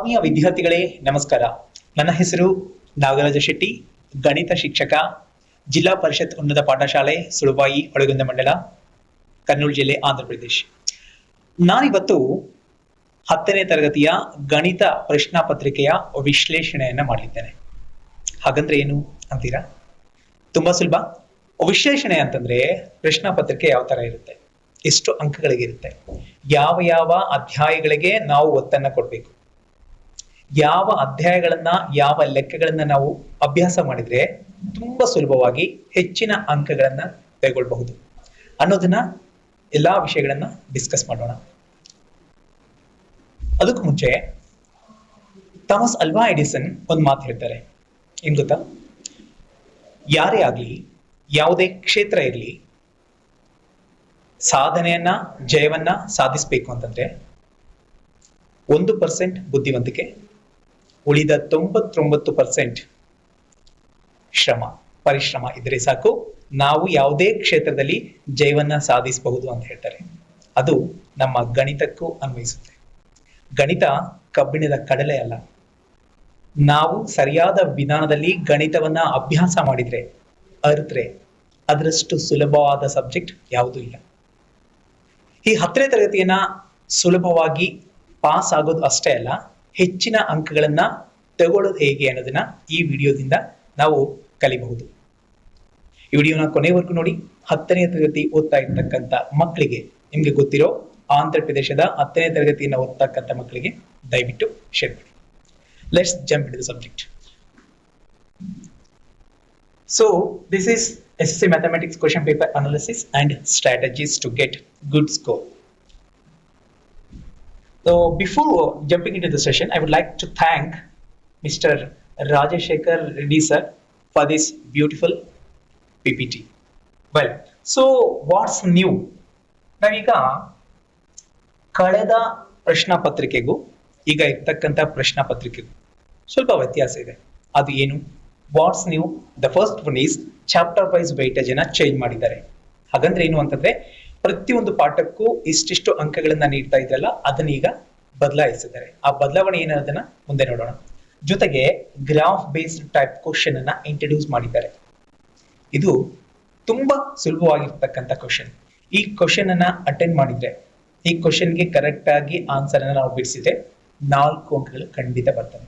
ಆತ್ಮೀಯ ವಿದ್ಯಾರ್ಥಿಗಳೇ ನಮಸ್ಕಾರ. ನನ್ನ ಹೆಸರು ನಾಗರಾಜ ಶೆಟ್ಟಿ, ಗಣಿತ ಶಿಕ್ಷಕ, ಜಿಲ್ಲಾ ಪರಿಷತ್ ಉನ್ನತ ಪಾಠಶಾಲೆ ಸುಳಬಾಯಿ ಹೊಳಗುಂದ ಮಂಡಲ, ಕರ್ನೂಲು ಜಿಲ್ಲೆ, ಆಂಧ್ರ ಪ್ರದೇಶ್. ನಾನಿವತ್ತು 10ನೇ ತರಗತಿಯ ಗಣಿತ ಪ್ರಶ್ನಾ ಪತ್ರಿಕೆಯ ವಿಶ್ಲೇಷಣೆಯನ್ನ ಮಾಡಲಿದ್ದೇನೆ. ಹಾಗಂದ್ರೆ ಏನು ಅಂತೀರಾ? ತುಂಬಾ ಸುಲಭ. ವಿಶ್ಲೇಷಣೆ ಅಂತಂದ್ರೆ ಪ್ರಶ್ನಾ ಪತ್ರಿಕೆ ಯಾವ ತರ ಇರುತ್ತೆ, ಎಷ್ಟು ಅಂಕಗಳಿಗಿರುತ್ತೆ, ಯಾವ ಯಾವ ಅಧ್ಯಾಯಗಳಿಗೆ ನಾವು ಒತ್ತನ್ನ ಕೊಡ್ಬೇಕು, ಯಾವ ಅಧ್ಯಾಯಗಳನ್ನ ಯಾವ ಲೆಕ್ಕಗಳನ್ನ ನಾವು ಅಭ್ಯಾಸ ಮಾಡಿದ್ರೆ ತುಂಬಾ ಸುಲಭವಾಗಿ ಹೆಚ್ಚಿನ ಅಂಕಗಳನ್ನ ತೆಗೆದುಕೊಳ್ಳಬಹುದು ಅನ್ನೋದನ್ನ ಎಲ್ಲಾ ವಿಷಯಗಳನ್ನ ಡಿಸ್ಕಸ್ ಮಾಡೋಣ. ಅದಕ್ಕೂ ಮುಂಚೆ ಥಾಮಸ್ ಅಲ್ವಾ ಎಡಿಸನ್ ಒಂದು ಮಾತು ಹೇಳ್ತಾರೆ. ಏನ್ ಗೊತ್ತಾ? ಯಾರೇ ಆಗ್ಲಿ, ಯಾವುದೇ ಕ್ಷೇತ್ರ ಇರಲಿ, ಸಾಧನೆಯನ್ನ ಜಯವನ್ನ ಸಾಧಿಸಬೇಕು ಅಂತಂದ್ರೆ 1% ಬುದ್ಧಿವಂತಿಕೆ, ಉಳಿದ 99% ಪರಿಶ್ರಮ ಇದ್ರೆ ಸಾಕು, ನಾವು ಯಾವುದೇ ಕ್ಷೇತ್ರದಲ್ಲಿ ಜಯವನ್ನ ಸಾಧಿಸಬಹುದು ಅಂತ ಹೇಳ್ತಾರೆ. ಅದು ನಮ್ಮ ಗಣಿತಕ್ಕೂ ಅನ್ವಯಿಸುತ್ತೆ. ಗಣಿತ ಕಬ್ಬಿಣದ ಕಡಲೆ ಅಲ್ಲ. ನಾವು ಸರಿಯಾದ ವಿಧಾನದಲ್ಲಿ ಗಣಿತವನ್ನ ಅಭ್ಯಾಸ ಮಾಡಿದ್ರೆ, ಅರಿತ್ರೆ, ಅದರಷ್ಟು ಸುಲಭವಾದ ಸಬ್ಜೆಕ್ಟ್ ಯಾವುದೂ ಇಲ್ಲ. ಈ 10ನೇ ತರಗತಿಯನ್ನ ಸುಲಭವಾಗಿ ಪಾಸ್ ಆಗೋದು ಅಷ್ಟೇ ಅಲ್ಲ, ಹೆಚ್ಚಿನ ಅಂಕಗಳನ್ನ ತಗೊಳ್ಳೋದು ಹೇಗೆ ಅನ್ನೋದನ್ನ ಈ ವಿಡಿಯೋದಿಂದ ನಾವು ಕಲಿಬಹುದು. ಈ ವಿಡಿಯೋನ ಕೊನೆವರೆಗೂ ನೋಡಿ. 10ನೇ ತರಗತಿ ಓದ್ತಾ ಇರ್ತಕ್ಕಂಥ ಮಕ್ಕಳಿಗೆ, ನಿಮ್ಗೆ ಗೊತ್ತಿರೋ ಆಂಧ್ರ ಪ್ರದೇಶದ 10ನೇ ತರಗತಿಯನ್ನ ಓದ್ತಕ್ಕಂಥ ಮಕ್ಕಳಿಗೆ ದಯವಿಟ್ಟು ಶೇರ್ ಮಾಡಿ. Let's jump into the subject. So this is SSC Mathematics question paper analysis and strategies to get good score. So before jumping into the session, I would like to thank Mr. Rajashekar Reddy sir for this beautiful PPT. Well, so what's new? ನಾವೀಗ ಕಳೆದ ಪ್ರಶ್ನಾ ಪತ್ರಿಕೆಗೂ ಈಗ ಇರ್ತಕ್ಕಂಥ ಪ್ರಶ್ನಾ ಪತ್ರಿಕೆಗೂ ಸ್ವಲ್ಪ ವ್ಯತ್ಯಾಸ ಇದೆ. ಅದು ಏನು? What's new? The first one is chapter wise weightage ಅನ್ನ ಚೇಂಜ್ ಮಾಡಿದ್ದಾರೆ. ಹಾಗಂದ್ರೆ ಏನು ಅಂತಂದ್ರೆ, ಪ್ರತಿಯೊಂದು ಪಾಠಕ್ಕೂ ಇಷ್ಟಿಷ್ಟು ಅಂಕಗಳನ್ನ ನೀಡ್ತಾ ಇದ್ರಲ್ಲ, ಅದನ್ನ ಈಗ ಬದಲಾಯಿಸಿದ್ದಾರೆ. ಆ ಬದಲಾವಣೆ ಏನನ್ನೋದನ್ನ ಮುಂದೆ ನೋಡೋಣ. ಜೊತೆಗೆ ಗ್ರಾಫ್ ಬೇಸ್ಡ್ ಟೈಪ್ ಕ್ವಶನ್ ಅನ್ನ ಇಂಟ್ರೊಡ್ಯೂಸ್ ಮಾಡಿದ್ದಾರೆ. ಇದು ತುಂಬಾ ಸುಲಭವಾಗಿರ್ತಕ್ಕಂಥ ಕ್ವಶನ್. ಈ ಕ್ವಶನ್ ಅನ್ನ ಅಟೆಂಡ್ ಮಾಡಿದ್ರೆ, ಈ ಕ್ವಶನ್ಗೆ ಕರೆಕ್ಟ್ ಆಗಿ ಆನ್ಸರ್ ಅನ್ನ ನಾವು ಬಿಡಿಸಿದ್ರೆ 4 ಅಂಕಗಳು ಖಂಡಿತ ಬರ್ತವೆ.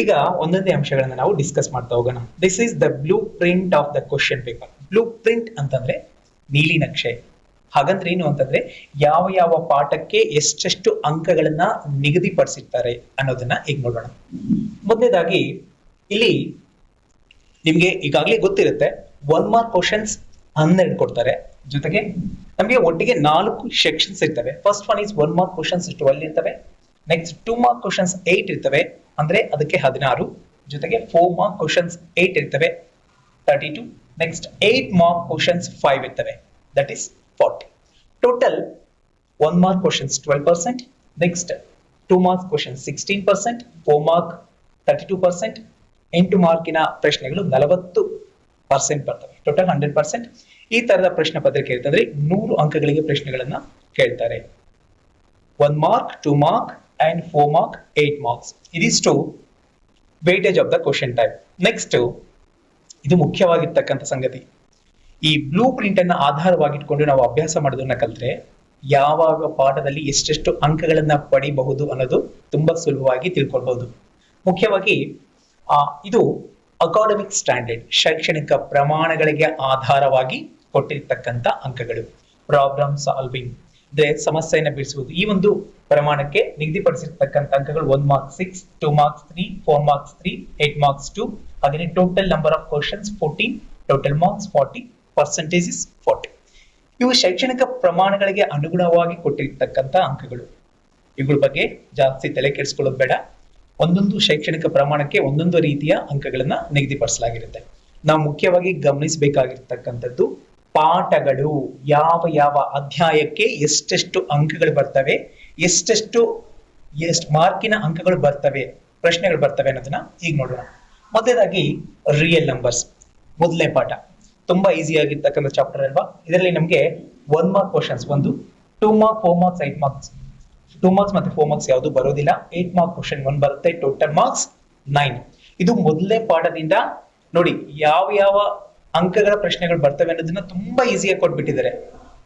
ಈಗ ಒಂದೊಂದೇ ಅಂಶಗಳನ್ನ ನಾವು ಡಿಸ್ಕಸ್ ಮಾಡ್ತಾ ಹೋಗೋಣ. This is the blue print of the question paper. Blue print ಅಂತಂದ್ರೆ ನೀಲಿ ನಕ್ಷೆ. ಹಾಗಂದ್ರೆ ಏನು ಅಂತಂದ್ರೆ, ಯಾವ ಯಾವ ಪಾಠಕ್ಕೆ ಎಷ್ಟೆಷ್ಟು ಅಂಕಗಳನ್ನ ನಿಗದಿಪಡಿಸಿರ್ತಾರೆ ಅನ್ನೋದನ್ನ ಈಗ ನೋಡೋಣ. ಮೊದಲನೇದಾಗಿ ಇಲ್ಲಿ ನಿಮ್ಗೆ ಈಗಾಗಲೇ ಗೊತ್ತಿರುತ್ತೆ, 1 ಮಾರ್ಕ್ ಕ್ವಶನ್ಸ್ 12 ಕೊಡ್ತಾರೆ. ಜೊತೆಗೆ ನಮಗೆ ಒಟ್ಟಿಗೆ 4 ಸೆಕ್ಷನ್ಸ್ ಇರ್ತವೆ. First one is 1 mark questions 12 ಇರ್ತವೆ. ನೆಕ್ಸ್ಟ್ 2 ಮಾರ್ಕ್ ಕ್ವಶನ್ಸ್ 8 ಇರ್ತವೆ, ಅಂದ್ರೆ ಅದಕ್ಕೆ 16. ಜೊತೆಗೆ 4 ಮಾರ್ಕ್ ಕ್ವಶನ್ಸ್ 8 ಇರ್ತವೆ, 32. ನೆಕ್ಸ್ಟ್ 8 ಮಾರ್ಕ್ ಕ್ವಶನ್ಸ್ 5 ಇರ್ತವೆ, that is 40. Total 1 mark questions 12%, next 2 mark questions 16%, 4 mark 32%, 8 ಮಾರ್ಕಿನ ಪ್ರಶ್ನೆಗಳು 40% ಬರ್ತವೆ. ಟೋಟಲ್ 100%. ಈ ತರದ ಪ್ರಶ್ನೆ ಪತ್ರಿಕೆ ಇರ್ತಂದ್ರೆ 100 ಅಂಕಗಳಿಗೆ ಪ್ರಶ್ನೆಗಳನ್ನ ಕೇಳ್ತಾರೆ. 1 mark, 2 mark and 4 mark, 8 marks. ಇದಿಷ್ಟು weightage of the question type. Next, ಇದು ಮುಖ್ಯವಾಗಿರ್ತಕ್ಕಂಥ ಸಂಗತಿ. ಈ ಬ್ಲೂ ಪ್ರಿಂಟ್ ಅನ್ನ ಆಧಾರವಾಗಿಟ್ಕೊಂಡು ನಾವು ಅಭ್ಯಾಸ ಮಾಡೋದನ್ನ ಕಲ್ತ್ರೆ ಯಾವಾಗ ಪಾಠದಲ್ಲಿ ಎಷ್ಟೆಷ್ಟು ಅಂಕಗಳನ್ನ ಪಡಿಬಹುದು ಅನ್ನೋದು ತುಂಬಾ ಸುಲಭವಾಗಿ ತಿಳ್ಕೊಳ್ಬಹುದು. ಮುಖ್ಯವಾಗಿ ಇದು ಅಕಾಡೆಮಿಕ್ ಸ್ಟ್ಯಾಂಡರ್ಡ್, ಶೈಕ್ಷಣಿಕ ಪ್ರಮಾಣಗಳಿಗೆ ಆಧಾರವಾಗಿ ಕೊಟ್ಟಿರ್ತಕ್ಕಂಥ ಅಂಕಗಳು. ಪ್ರಾಬ್ಲಮ್ ಸಾಲ್ವಿಂಗ್ ಅಂದ್ರೆ ಸಮಸ್ಯೆಯನ್ನು ಬಿಡಿಸುವುದು, ಈ ಒಂದು ಪ್ರಮಾಣಕ್ಕೆ ನಿಗದಿಪಡಿಸಿರ್ತಕ್ಕಂಥ ಅಂಕಗಳು 1 ಮಾರ್ಕ್ 6, 2 ಮಾರ್ಕ್ಸ್ 3, 4 ಮಾರ್ಕ್ಸ್ 3, 8 ಮಾರ್ಕ್ಸ್ 2. ಹಾಗೆ total number of questions 14, total marks 40, percentage is 40. ಇವು ಶೈಕ್ಷಣಿಕ ಪ್ರಮಾಣಗಳಿಗೆ ಅನುಗುಣವಾಗಿ ಕೊಟ್ಟಿರ್ತಕ್ಕಂಥ ಅಂಕಗಳು. ಇವುಗಳ ಬಗ್ಗೆ ಜಾಸ್ತಿ ತಲೆ ಕೆಡಿಸ್ಕೊಳ್ಳೋದು ಬೇಡ. ಒಂದೊಂದು ಶೈಕ್ಷಣಿಕ ಪ್ರಮಾಣಕ್ಕೆ ಒಂದೊಂದು ರೀತಿಯ ಅಂಕಗಳನ್ನ ನಿಗದಿಪಡಿಸಲಾಗಿರುತ್ತೆ. ನಾವು ಮುಖ್ಯವಾಗಿ ಗಮನಿಸಬೇಕಾಗಿರ್ತಕ್ಕಂಥದ್ದು ಪಾಠಗಳು, ಯಾವ ಯಾವ ಅಧ್ಯಾಯಕ್ಕೆ ಎಷ್ಟೆಷ್ಟು ಅಂಕಗಳು ಬರ್ತವೆ, ಎಷ್ಟು ಮಾರ್ಕಿನ ಅಂಕಗಳು ಬರ್ತವೆ, ಪ್ರಶ್ನೆಗಳು ಬರ್ತವೆ ಅನ್ನೋದನ್ನ ಈಗ ನೋಡೋಣ. ಮೊದಲನೇದಾಗಿ ರಿಯಲ್ ನಂಬರ್ಸ್, ಮೊದಲನೇ ಪಾಠ. ತುಂಬಾ ಈಸಿ ಆಗಿರ್ತಕ್ಕಂಥ ಚಾಪ್ಟರ್ ಅಲ್ವಾ? ಇದರಲ್ಲಿ ನಮಗೆ 1 mark questions 1, 2 mark, 4 marks, 8 marks 2 marks ಮತ್ತೆ 4 ಮಾರ್ಕ್ಸ್ ಯಾವುದು ಬರೋದಿಲ್ಲ. 8 ಮಾರ್ಕ್ ಕ್ವಶನ್ 1 ಬರುತ್ತೆ, ಟೋಟಲ್ ಮಾರ್ಕ್ಸ್ 9. ಇದು ಮೊದಲನೇ ಪಾಠದಿಂದ ನೋಡಿ ಯಾವ ಯಾವ ಅಂಕಗಳ ಪ್ರಶ್ನೆಗಳು ಬರ್ತವೆ ಅನ್ನೋದನ್ನ ತುಂಬಾ ಈಸಿಯಾಗಿ ಕೊಟ್ಬಿಟ್ಟಿದ್ದಾರೆ.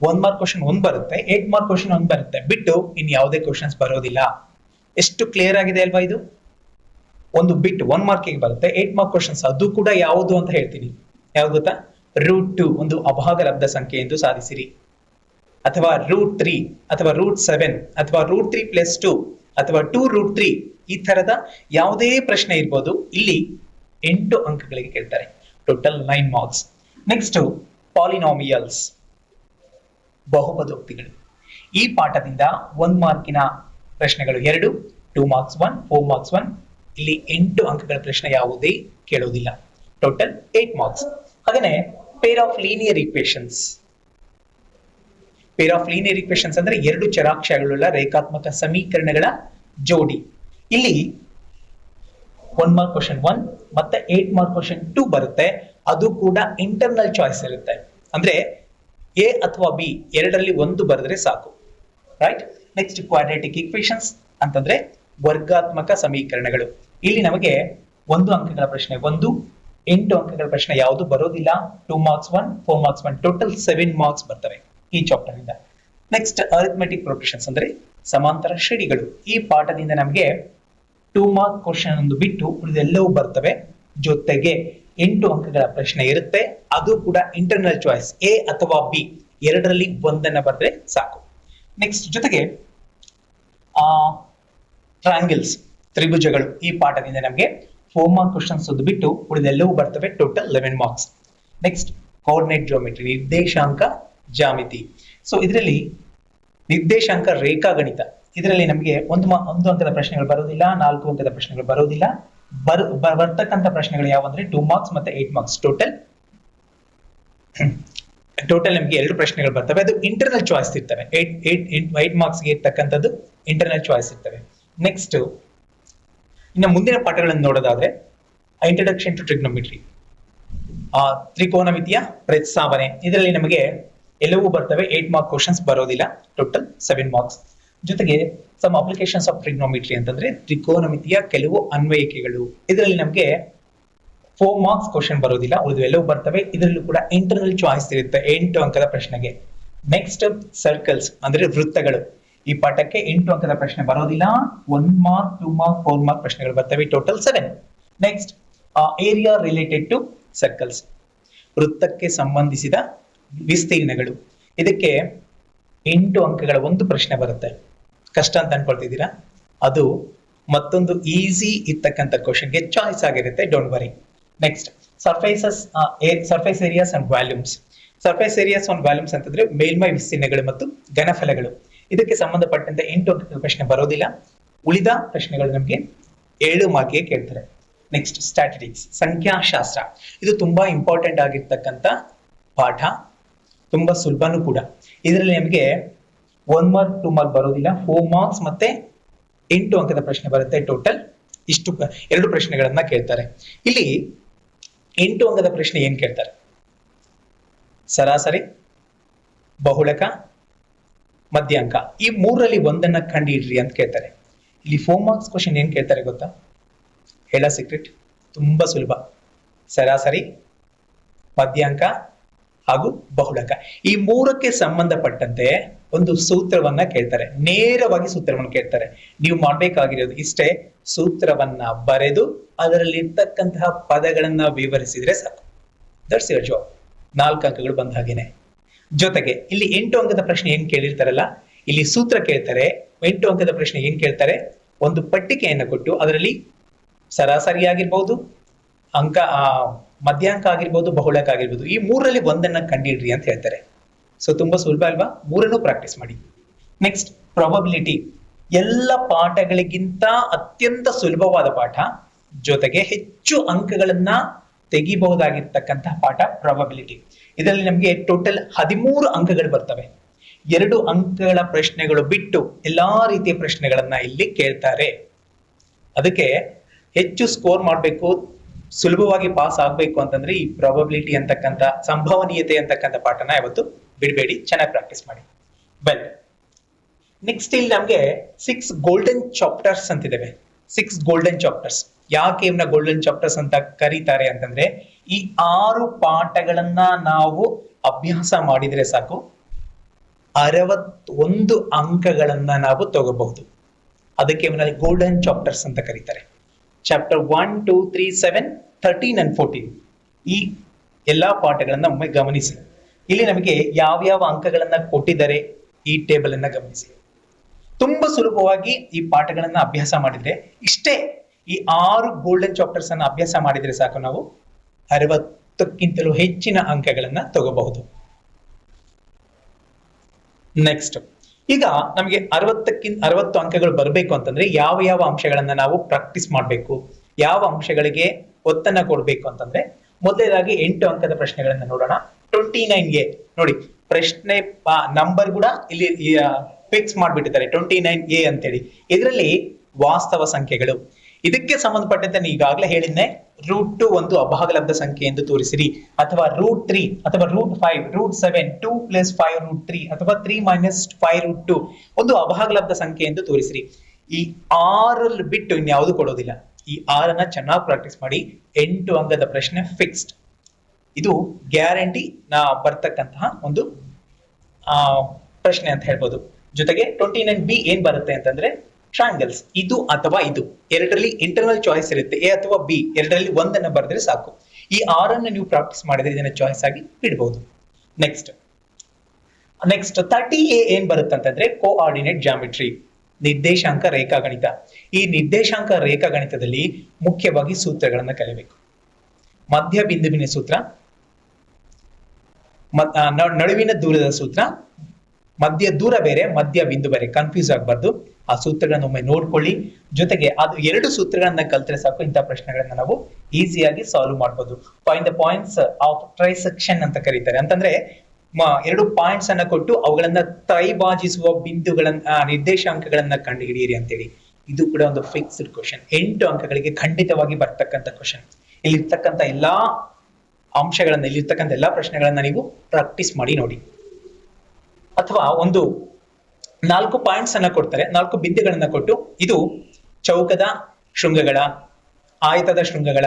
1 ಮಾರ್ಕ್ ಕ್ವಶನ್ 1 ಬರುತ್ತೆ, 8 ಮಾರ್ಕ್ ಕ್ವಶನ್ 1 ಬರುತ್ತೆ, ಬಿಟ್ಟು ಇನ್ ಯಾವುದೇ ಕ್ವಶನ್ಸ್ ಬರೋದಿಲ್ಲ. ಎಷ್ಟು ಕ್ಲಿಯರ್ ಆಗಿದೆ ಅಲ್ವಾ ಇದು? ಒಂದು ಬಿಟ್ 1 ಮಾರ್ಕಿಗೆ ಬರುತ್ತೆ, 8 ಮಾರ್ಕ್ ಕ್ವಶನ್ಸ್, ಅದು ಕೂಡ ಯಾವುದು ಅಂತ ಹೇಳ್ತೀನಿ. ಯಾವ್ದು ಗೊತ್ತಾ? √2 ಒಂದು ಅಭಾಗ ಲಬ್ಧ ಸಂಖ್ಯೆ ಎಂದು ಸಾಧಿಸಿರಿ, ಅಥವಾ √3 ಅಥವಾ √7 ಅಥವಾ √3+2 ಅಥವಾ 2√3 ಈ ತರದ ಯಾವುದೇ ಪ್ರಶ್ನೆ ಇರ್ಬೋದು. ಇಲ್ಲಿ 8 ಅಂಕಗಳಿಗೆ ಕೇಳ್ತಾರೆ, ಟೋಟಲ್ 9 ಮಾರ್ಕ್ಸ್. ನೆಕ್ಸ್ಟ್ ಪಾಲಿನಾಮಿಯಲ್ಸ್, ಬಹುಪದೋಕ್ತಿಗಳು. ಈ ಪಾಠದಿಂದ 1 ಮಾರ್ಕಿನ ಪ್ರಶ್ನೆಗಳು 2, 2 ಮಾರ್ಕ್ಸ್ 1, 4 ಮಾರ್ಕ್ಸ್ 1. ಇಲ್ಲಿ 8 ಅಂಕಗಳ ಪ್ರಶ್ನೆ ಯಾವುದೇ ಕೇಳೋದಿಲ್ಲ, ಟೋಟಲ್ 8 ಮಾರ್ಕ್ಸ್. ಹಾಗೇನೆ pair of linear equations. Pair of linear equations ಅಂದ್ರೆ 2 ಚರಾಕ್ಷರಗಳುಳ್ಳ ರೇಖಾತ್ಮಕ ಸಮೀಕರಣಗಳ ಜೋಡಿ. ಇಲ್ಲಿ 1 ಮಾರ್ಕ್ ಕ್ವಶನ್ 1 ಮತ್ತೆ 8 ಮಾರ್ಕ್ ಕ್ವಶನ್ 2 ಬರುತ್ತೆ. ಅದು ಕೂಡ ಇಂಟರ್ನಲ್ ಚಾಯ್ಸ್ ಇರುತ್ತೆ, ಅಂದ್ರೆ ಎ ಅಥವಾ ಬಿ ಎರಡರಲ್ಲಿ ಒಂದು ಬರೆದ್ರೆ ಸಾಕು, ರೈಟ್? ನೆಕ್ಸ್ಟ್ ಕ್ವಾಡ್ರಾಟಿಕ್ ಈಕ್ವೇಶನ್ಸ್ ಅಂತಂದ್ರೆ ವರ್ಗಾತ್ಮಕ ಸಮೀಕರಣಗಳು. ಇಲ್ಲಿ ನಮಗೆ 1 ಅಂಕಗಳ ಪ್ರಶ್ನೆ 1, 8 ಅಂಕಗಳ ಪ್ರಶ್ನೆ ಯಾವುದು ಬರೋದಿಲ್ಲ. 2 ಮಾರ್ಕ್ಸ್ 1, 4 ಮಾರ್ಕ್ಸ್ 1, ಟೋಟಲ್ 7 ಮಾರ್ಕ್ಸ್ ಬರ್ತವೆ ಈ ಚಾಪ್ಟರ್ ಇಂದ. ನೆಕ್ಸ್ಟ್ ಅರಿಥಮೆಟಿಕ್ ಪ್ರೊಗ್ರೆಷನ್ಸ್ ಅಂದ್ರೆ ಸಮಾಂತರ ಶ್ರೇಣಿಗಳು. ಈ ಪಾಠದಿಂದ ನಮಗೆ 2 ಮಾರ್ಕ್ ಕ್ವಶನ್ ಒಂದು ಬಿಟ್ಟು ಉಳಿದೆಲ್ಲವೂ ಬರ್ತವೆ. ಜೊತೆಗೆ 8 ಅಂಕಗಳ ಪ್ರಶ್ನೆ ಇರುತ್ತೆ, ಅದು ಕೂಡ ಇಂಟರ್ನಲ್ ಚಾಯ್ಸ್, ಎ ಅಥವಾ ಬಿ ಎರಡರಲ್ಲಿ ಒಂದನ್ನ ಬರೆದ್ರೆ ಸಾಕು. ನೆಕ್ಸ್ಟ್ ಜೊತೆಗೆ ಟ್ರಯಾಂಗಲ್ಸ್, ತ್ರಿಭುಜಗಳು. ಈ ಪಾಠದಿಂದ ನಮಗೆ 4 ಮಾರ್ಕ್ ಕ್ವಶನ್ಸ್ ಒಂದು ಬಿಟ್ಟು ಉಳಿದೆಲ್ಲವೂ ಬರ್ತವೆ, total 11 marks. Next coordinate geometry, ನಿರ್ದೇಶಾಂಕ ಜಾಮಿತಿ. ಸೊ ಇದರಲ್ಲಿ ನಿರ್ದೇಶಾಂಕ ರೇಖಾಗಣಿತ, ಇದರಲ್ಲಿ ನಮಗೆ ಒಂದು ಅಂಕದ ಪ್ರಶ್ನೆಗಳು ಬರೋದಿಲ್ಲ, 4 ಅಂಕದ ಪ್ರಶ್ನೆಗಳು ಬರೋದಿಲ್ಲ. ಬರ್ತಕ್ಕಂಥ ಪ್ರಶ್ನೆಗಳು ಯಾವಂದ್ರೆ 2 ಮಾರ್ಕ್ಸ್ ಮತ್ತೆ 8 ಮಾರ್ಕ್ಸ್, ಟೋಟಲ್ ನಮಗೆ 2 ಪ್ರಶ್ನೆಗಳು ಬರ್ತವೆ. ಅದು ಇಂಟರ್ನಲ್ ಚಾಯ್ಸ್ ಇರ್ತವೆ. 8 ಮಾರ್ಕ್ಸ್ಗೆ ಇರ್ತಕ್ಕಂಥದ್ದು ಇಂಟರ್ನಲ್ ಚಾಯ್ಸ್ ಇರ್ತವೆ. ನೆಕ್ಸ್ಟ್ ಇನ್ನು ಮುಂದಿನ ಪಾಠಗಳನ್ನು ನೋಡೋದಾದ್ರೆ ಇಂಟ್ರಡಕ್ಷನ್ ಟು ಟ್ರಿಗ್ನೋಮೆಟ್ರಿ, ತ್ರಿಕೋನಮಿತಿಯ ಪ್ರಸ್ತಾವನೆ. ಇದರಲ್ಲಿ ನಮಗೆ ಎಲ್ಲವೂ ಬರ್ತವೆ, 8 ಮಾರ್ಕ್ ಕ್ವಶನ್ಸ್ ಬರೋದಿಲ್ಲ, ಟೋಟಲ್ 7 ಮಾರ್ಕ್ಸ್. ಜೊತೆಗೆ ಸಮ್ ಅಪ್ಲಿಕೇಶನ್ಸ್ ಆಫ್ ಟ್ರಿಗ್ನೋಮೆಟ್ರಿ ಅಂತಂದ್ರೆ ತ್ರಿಕೋನಮಿತಿಯ ಕೆಲವು ಅನ್ವಯಿಕೆಗಳು. ಇದರಲ್ಲಿ ನಮಗೆ 4 ಮಾರ್ಕ್ಸ್ ಕ್ವಶನ್ ಬರೋದಿಲ್ಲ, ಉಳಿದು ಎಲ್ಲವೂ ಬರ್ತವೆ. ಇದರಲ್ಲೂ ಕೂಡ ಇಂಟರ್ನಲ್ ಚಾಯ್ಸ್ ಇರುತ್ತೆ 8 ಅಂಕದ ಪ್ರಶ್ನೆಗೆ. ನೆಕ್ಸ್ಟ್ ಸರ್ಕಲ್ಸ್ ಅಂದ್ರೆ ವೃತ್ತಗಳು. ಈ ಪಾಠಕ್ಕೆ 8 ಅಂಕದ ಪ್ರಶ್ನೆ ಬರೋದಿಲ್ಲ, 1 ಮಾರ್ಕ್, 2 ಮಾರ್ಕ್, 4 ಮಾರ್ಕ್ ಪ್ರಶ್ನೆಗಳು ಬರ್ತವೆ, total 7. Next area related to circles, ವೃತ್ತಕ್ಕೆ ಸಂಬಂಧಿಸಿದ ವಿಸ್ತೀರ್ಣಗಳು. ಇದಕ್ಕೆ 8 ಅಂಕಗಳ ಒಂದು ಪ್ರಶ್ನೆ ಬರುತ್ತೆ. ಕಷ್ಟ ಅಂತ ಅನ್ಕೊಳ್ತಿದ್ದೀರಾ? ಅದು ಮತ್ತೊಂದು ಈಸಿ ಇರ್ತಕ್ಕಂಥ ಕ್ವಶನ್ಗೆ ಚಾಯ್ಸ್ ಆಗಿರುತ್ತೆ, don't worry. Next surface areas and volumes. Surface areas and volumes ಅಂತಂದ್ರೆ ಮೇಲ್ಮೈ ವಿಸ್ತೀರ್ಣಗಳು ಮತ್ತು ಘನಫಲಗಳು. ಇದಕ್ಕೆ ಸಂಬಂಧಪಟ್ಟಂತೆ 8 ಅಂಕಗಳ ಪ್ರಶ್ನೆ ಬರೋದಿಲ್ಲ, ಉಳಿದ ಪ್ರಶ್ನೆಗಳು ನಮಗೆ 7 ಮಾರ್ಕಿಗೆ ಕೇಳ್ತಾರೆ. ನೆಕ್ಸ್ಟ್ ಸ್ಟ್ಯಾಟಿಸ್ಟಿಕ್ಸ್, ಸಂಖ್ಯಾಶಾಸ್ತ್ರ. ಇದು ತುಂಬಾ ಇಂಪಾರ್ಟೆಂಟ್ ಆಗಿರ್ತಕ್ಕಂಥ ಪಾಠ, ತುಂಬಾ ಸುಲಭನೂ ಕೂಡ. ಇದರಲ್ಲಿ ನಮಗೆ 1 ಮಾರ್ಕ್ 2 ಮಾರ್ಕ್ ಬರೋದಿಲ್ಲ, 4 ಮಾರ್ಕ್ಸ್ ಮತ್ತೆ 8 ಅಂಕದ ಪ್ರಶ್ನೆ ಬರುತ್ತೆ. ಟೋಟಲ್ ಇಷ್ಟು 2 ಪ್ರಶ್ನೆಗಳನ್ನ ಕೇಳ್ತಾರೆ. ಇಲ್ಲಿ 8 ಅಂಕದ ಪ್ರಶ್ನೆ ಏನ್ ಕೇಳ್ತಾರೆ? ಸರಾಸರಿ, ಬಹುಳಕ, ಮಧ್ಯಾಂಕ, ಈ 3ರಲ್ಲಿ ಒಂದನ್ನ ಕಂಡುಹಿಡ್ರಿ ಅಂತ ಕೇಳ್ತಾರೆ. ಇಲ್ಲಿ 4 ಮಾರ್ಕ್ಸ್ ಕ್ವಶನ್ ಏನ್ ಕೇಳ್ತಾರೆ ಗೊತ್ತಾ? ಹೇಳ ಸೀಕ್ರೆಟ್, ತುಂಬಾ ಸುಲಭ. ಸರಾಸರಿ, ಮಧ್ಯಾಂಕ ಹಾಗೂ ಬಹುಳಕ, ಈ 3ಕ್ಕೆ ಸಂಬಂಧಪಟ್ಟಂತೆ ಒಂದು ಸೂತ್ರವನ್ನ ಕೇಳ್ತಾರೆ. ನೇರವಾಗಿ ಸೂತ್ರವನ್ನು ಕೇಳ್ತಾರೆ. ನೀವು ಮಾಡ್ಬೇಕಾಗಿರೋದು ಇಷ್ಟೇ, ಸೂತ್ರವನ್ನ ಬರೆದು ಅದರಲ್ಲಿ ಇರ್ತಕ್ಕಂತಹ ಪದಗಳನ್ನ ವಿವರಿಸಿದ್ರೆ ಸಾಕು. That's your job. 4 ಅಂಕಗಳು ಬಂದ ಹಾಗೇನೆ. ಜೊತೆಗೆ ಇಲ್ಲಿ 8 ಅಂಕದ ಪ್ರಶ್ನೆ ಏನ್ ಕೇಳಿರ್ತಾರಲ್ಲ, ಇಲ್ಲಿ ಸೂತ್ರ ಕೇಳ್ತಾರೆ. 8 ಅಂಕದ ಪ್ರಶ್ನೆ ಏನ್ ಕೇಳ್ತಾರೆ? ಒಂದು ಪಟ್ಟಿಕೆಯನ್ನು ಕೊಟ್ಟು ಅದರಲ್ಲಿ ಸರಾಸರಿ ಆಗಿರ್ಬಹುದು, ಅಂಕ ಮಧ್ಯಾಂಕ ಆಗಿರ್ಬೋದು, ಬಹುಳಕ ಆಗಿರ್ಬೋದು, ಈ 3ರಲ್ಲಿ ಒಂದನ್ನ ಕಂಡುಹಿಡ್ರಿ ಅಂತ ಹೇಳ್ತಾರೆ. ಸೊ ತುಂಬಾ ಸುಲಭ ಅಲ್ವಾ? 3ಅನ್ನು ಪ್ರಾಕ್ಟೀಸ್ ಮಾಡಿ. ನೆಕ್ಸ್ಟ್ ಪ್ರಾಬಬಿಲಿಟಿ, ಎಲ್ಲ ಪಾಠಗಳಿಗಿಂತ ಅತ್ಯಂತ ಸುಲಭವಾದ ಪಾಠ, ಜೊತೆಗೆ ಹೆಚ್ಚು ಅಂಕಗಳನ್ನ ತೆಗಿಬಹುದಾಗಿರ್ತಕ್ಕಂತಹ ಪಾಠ ಪ್ರಾಬಬಿಲಿಟಿ. ಇದರಲ್ಲಿ ನಮಗೆ ಟೋಟಲ್ 13 ಅಂಕಗಳು ಬರ್ತವೆ. 2 ಅಂಕಗಳ ಪ್ರಶ್ನೆಗಳು ಬಿಟ್ಟು ಎಲ್ಲಾ ರೀತಿಯ ಪ್ರಶ್ನೆಗಳನ್ನ ಇಲ್ಲಿ ಕೇಳ್ತಾರೆ. ಅದಕ್ಕೆ ಹೆಚ್ಚು ಸ್ಕೋರ್ ಮಾಡಬೇಕು, ಸುಲಭವಾಗಿ ಪಾಸ್ ಆಗ್ಬೇಕು ಅಂತಂದ್ರೆ ಈ ಪ್ರಾಬಬಿಲಿಟಿ ಅಂತಕ್ಕಂಥ, ಸಂಭವನೀಯತೆ ಅಂತಕ್ಕಂಥ ಪಾಠನ ಯಾವತ್ತು ಬಿಡಬೇಡಿ, ಚೆನ್ನಾಗಿ ಪ್ರಾಕ್ಟೀಸ್ ಮಾಡಿ. ವೆಲ್, ನೆಕ್ಸ್ಟ್ ಇಲ್ಲಿ ನಮ್ಗೆ 6 ಗೋಲ್ಡನ್ ಚಾಪ್ಟರ್ಸ್ ಅಂತಿದ್ದಾವೆ. 6 golden chapters. ಯಾಕೆ ಇವನ್ನ ಗೋಲ್ಡನ್ ಚಾಪ್ಟರ್ಸ್ ಅಂತ ಕರೀತಾರೆ ಅಂತಂದ್ರೆ, ಈ 6 ಪಾಠಗಳನ್ನ ನಾವು ಅಭ್ಯಾಸ ಮಾಡಿದ್ರೆ ಸಾಕು 61 ಅಂಕಗಳನ್ನ ನಾವು ತಗೋಬಹುದು. ಅದಕ್ಕೆ ಇವನಲ್ಲಿ ಗೋಲ್ಡನ್ ಚಾಪ್ಟರ್ಸ್ ಅಂತ ಕರೀತಾರೆ. ಚಾಪ್ಟರ್ 1, 2, 3, 7, 13 and 14 ಈ ಎಲ್ಲಾ ಪಾಠಗಳನ್ನ ಒಮ್ಮೆ ಗಮನಿಸಿ. ಇಲ್ಲಿ ನಮಗೆ ಯಾವ್ಯಾವ ಅಂಕಗಳನ್ನ ಕೊಟ್ಟಿದ್ದಾರೆ ಈ ಟೇಬಲ್ ಅನ್ನ ಗಮನಿಸಿ. ತುಂಬಾ ಸುಲಭವಾಗಿ ಈ ಪಾಠಗಳನ್ನ ಅಭ್ಯಾಸ ಮಾಡಿದ್ರೆ, ಇಷ್ಟೇ ಈ 6 ಗೋಲ್ಡನ್ ಚಾಪ್ಟರ್ಸ್ ಅನ್ನ ಅಭ್ಯಾಸ ಮಾಡಿದ್ರೆ ಸಾಕು ನಾವು 60ಕ್ಕಿಂತಲೂ ಹೆಚ್ಚಿನ ಅಂಕಗಳನ್ನ ತಗೋಬಹುದು. ನೆಕ್ಸ್ಟ್, ಈಗ ನಮಗೆ 60 ಅಂಕಗಳು ಬರಬೇಕು ಅಂತಂದ್ರೆ ಯಾವ ಯಾವ ಅಂಶಗಳನ್ನ ನಾವು ಪ್ರಾಕ್ಟೀಸ್ ಮಾಡಬೇಕು, ಯಾವ ಅಂಶಗಳಿಗೆ ಒತ್ತನ್ನ ಕೊಡ್ಬೇಕು ಅಂತಂದ್ರೆ, ಮೊದಲನೇದಾಗಿ 8 ಅಂಕದ ಪ್ರಶ್ನೆಗಳನ್ನ ನೋಡೋಣ. 29A ನೋಡಿ, ಪ್ರಶ್ನೆ ನಂಬರ್ ಕೂಡ ಇಲ್ಲಿ ಫಿಕ್ಸ್ ಮಾಡ್ಬಿಟ್ಟಿದ್ದಾರೆ 29A ಅಂತೇಳಿ. ಇದರಲ್ಲಿ ವಾಸ್ತವ ಸಂಖ್ಯೆಗಳು. ಇದಕ್ಕೆ ಸಂಬಂಧಪಟ್ಟಂತೆ ಈಗಾಗಲೇ ಹೇಳಿದ್ನೆ, √2 ಒಂದು ಅಭಾಗಲಬ್ಧ ಸಂಖ್ಯೆ ಎಂದು ತೋರಿಸಿರಿ, ಅಥವಾ √3 ಅಥವಾ √5, √7, 2 + 5 √3 ಅಥವಾ 3 - 5 √2 ಒಂದು ಅಭಾಗಲಬ್ಧ ಸಂಖ್ಯೆ ಎಂದು ತೋರಿಸಿರಿ. ಈ 6 ಬಿಟ್ಟು ಇನ್ಯಾವುದು ಕೊಡೋದಿಲ್ಲ. ಈ 6 ಚೆನ್ನಾಗಿ ಪ್ರಾಕ್ಟೀಸ್ ಮಾಡಿ. 8 ಅಂಕದ ಪ್ರಶ್ನೆ ಫಿಕ್ಸ್ಡ್. ಇದು ಗ್ಯಾರಂಟಿ ಬರ್ತಕ್ಕಂತಹ ಒಂದು ಪ್ರಶ್ನೆ ಅಂತ ಹೇಳ್ಬೋದು. ಜೊತೆಗೆ 29B ಏನ್ ಬರುತ್ತೆ ಅಂತಂದ್ರೆ, ಟ್ರಯಾಂಗಲ್ಸ್. ಇದು ಅಥವಾ ಇದು ಎರಡರಲ್ಲಿ ಇಂಟರ್ನಲ್ ಚಾಯ್ಸ್ ಇರುತ್ತೆ, ಎ ಅಥವಾ ಬಿ, ಎರಡರಲ್ಲಿ ಒಂದನ್ನ ಬರೆದ್ರೆ ಸಾಕು. ಈ 6 ನೀವು ಪ್ರಾಕ್ಟೀಸ್ ಮಾಡಿದ್ರೆ ಇದನ್ನ ಚಾಯ್ಸ್ ಆಗಿ ಬಿಡಬಹುದು. ನೆಕ್ಸ್ಟ್ 30A ಏನ್ ಬರುತ್ತೆ ಅಂತಂದ್ರೆ, ಕೋಆರ್ಡಿನೇಟ್ ಜಾಮಿಟ್ರಿ, ನಿರ್ದೇಶಾಂಕ ರೇಖಾಗಣಿತ. ಈ ನಿರ್ದೇಶಾಂಕ ರೇಖಾಗಣಿತದಲ್ಲಿ ಮುಖ್ಯವಾಗಿ ಸೂತ್ರಗಳನ್ನ ಕಲಿಬೇಕು. ಮಧ್ಯ ಬಿಂದುವಿನ ಸೂತ್ರ, ನಡುವಿನ ದೂರದ ಸೂತ್ರ, ಮಧ್ಯ ದೂರ ಬೇರೆ ಮಧ್ಯ ಬಿಂದು ಬೇರೆ, ಕನ್ಫ್ಯೂಸ್ ಆಗಬಾರ್ದು. ಆ ಸೂತ್ರಗಳನ್ನ ಒಮ್ಮೆ ನೋಡ್ಕೊಳ್ಳಿ. ಜೊತೆಗೆ ಅದು 2 ಸೂತ್ರಗಳನ್ನ ಕಲ್ತ್ರೆ ಸಾಕು, ಇಂತಹ ಪ್ರಶ್ನೆಗಳನ್ನ ನಾವು ಈಸಿಯಾಗಿ ಸಾಲ್ವ್ ಮಾಡಬಹುದು. ಫೈಂಡ್ ದ ಪಾಯಿಂಟ್ಸ್ ಆಫ್ ಟ್ರೈಸೆಕ್ಷನ್ ಅಂತ ಕರೀತಾರೆ. ಅಂತಂದ್ರೆ 2 ಪಾಯಿಂಟ್ಸ್ ಅನ್ನ ಕೊಟ್ಟು ಅವುಗಳನ್ನ ತ್ರೈಭಾಜಿಸುವ ಬಿಂದುಗಳನ್ನ ನಿರ್ದೇಶಾಂಕಗಳನ್ನ ಕಂಡುಹಿಡಿಯಿರಿ ಅಂತೇಳಿ. ಇದು ಕೂಡ ಒಂದು ಫಿಕ್ಸ್ಡ್ ಕ್ವಶನ್. 8 ಅಂಕಗಳಿಗೆ ಖಂಡಿತವಾಗಿ ಬರ್ತಕ್ಕಂಥ ಕ್ವಶನ್. ಇಲ್ಲಿರ್ತಕ್ಕಂಥ ಎಲ್ಲಾ ಅಂಶಗಳನ್ನ, ಇಲ್ಲಿರ್ತಕ್ಕಂಥ ಎಲ್ಲಾ ಪ್ರಶ್ನೆಗಳನ್ನ ನೀವು ಪ್ರಾಕ್ಟೀಸ್ ಮಾಡಿ ನೋಡಿ. ಅಥವಾ ಒಂದು 4 ಪಾಯಿಂಟ್ಸ್ ಅನ್ನ ಕೊಡ್ತಾರೆ, 4 ಬಿಂದುಗಳನ್ನ ಕೊಟ್ಟು ಇದು ಚೌಕದ ಶೃಂಗಗಳ, ಆಯತದ ಶೃಂಗಗಳ,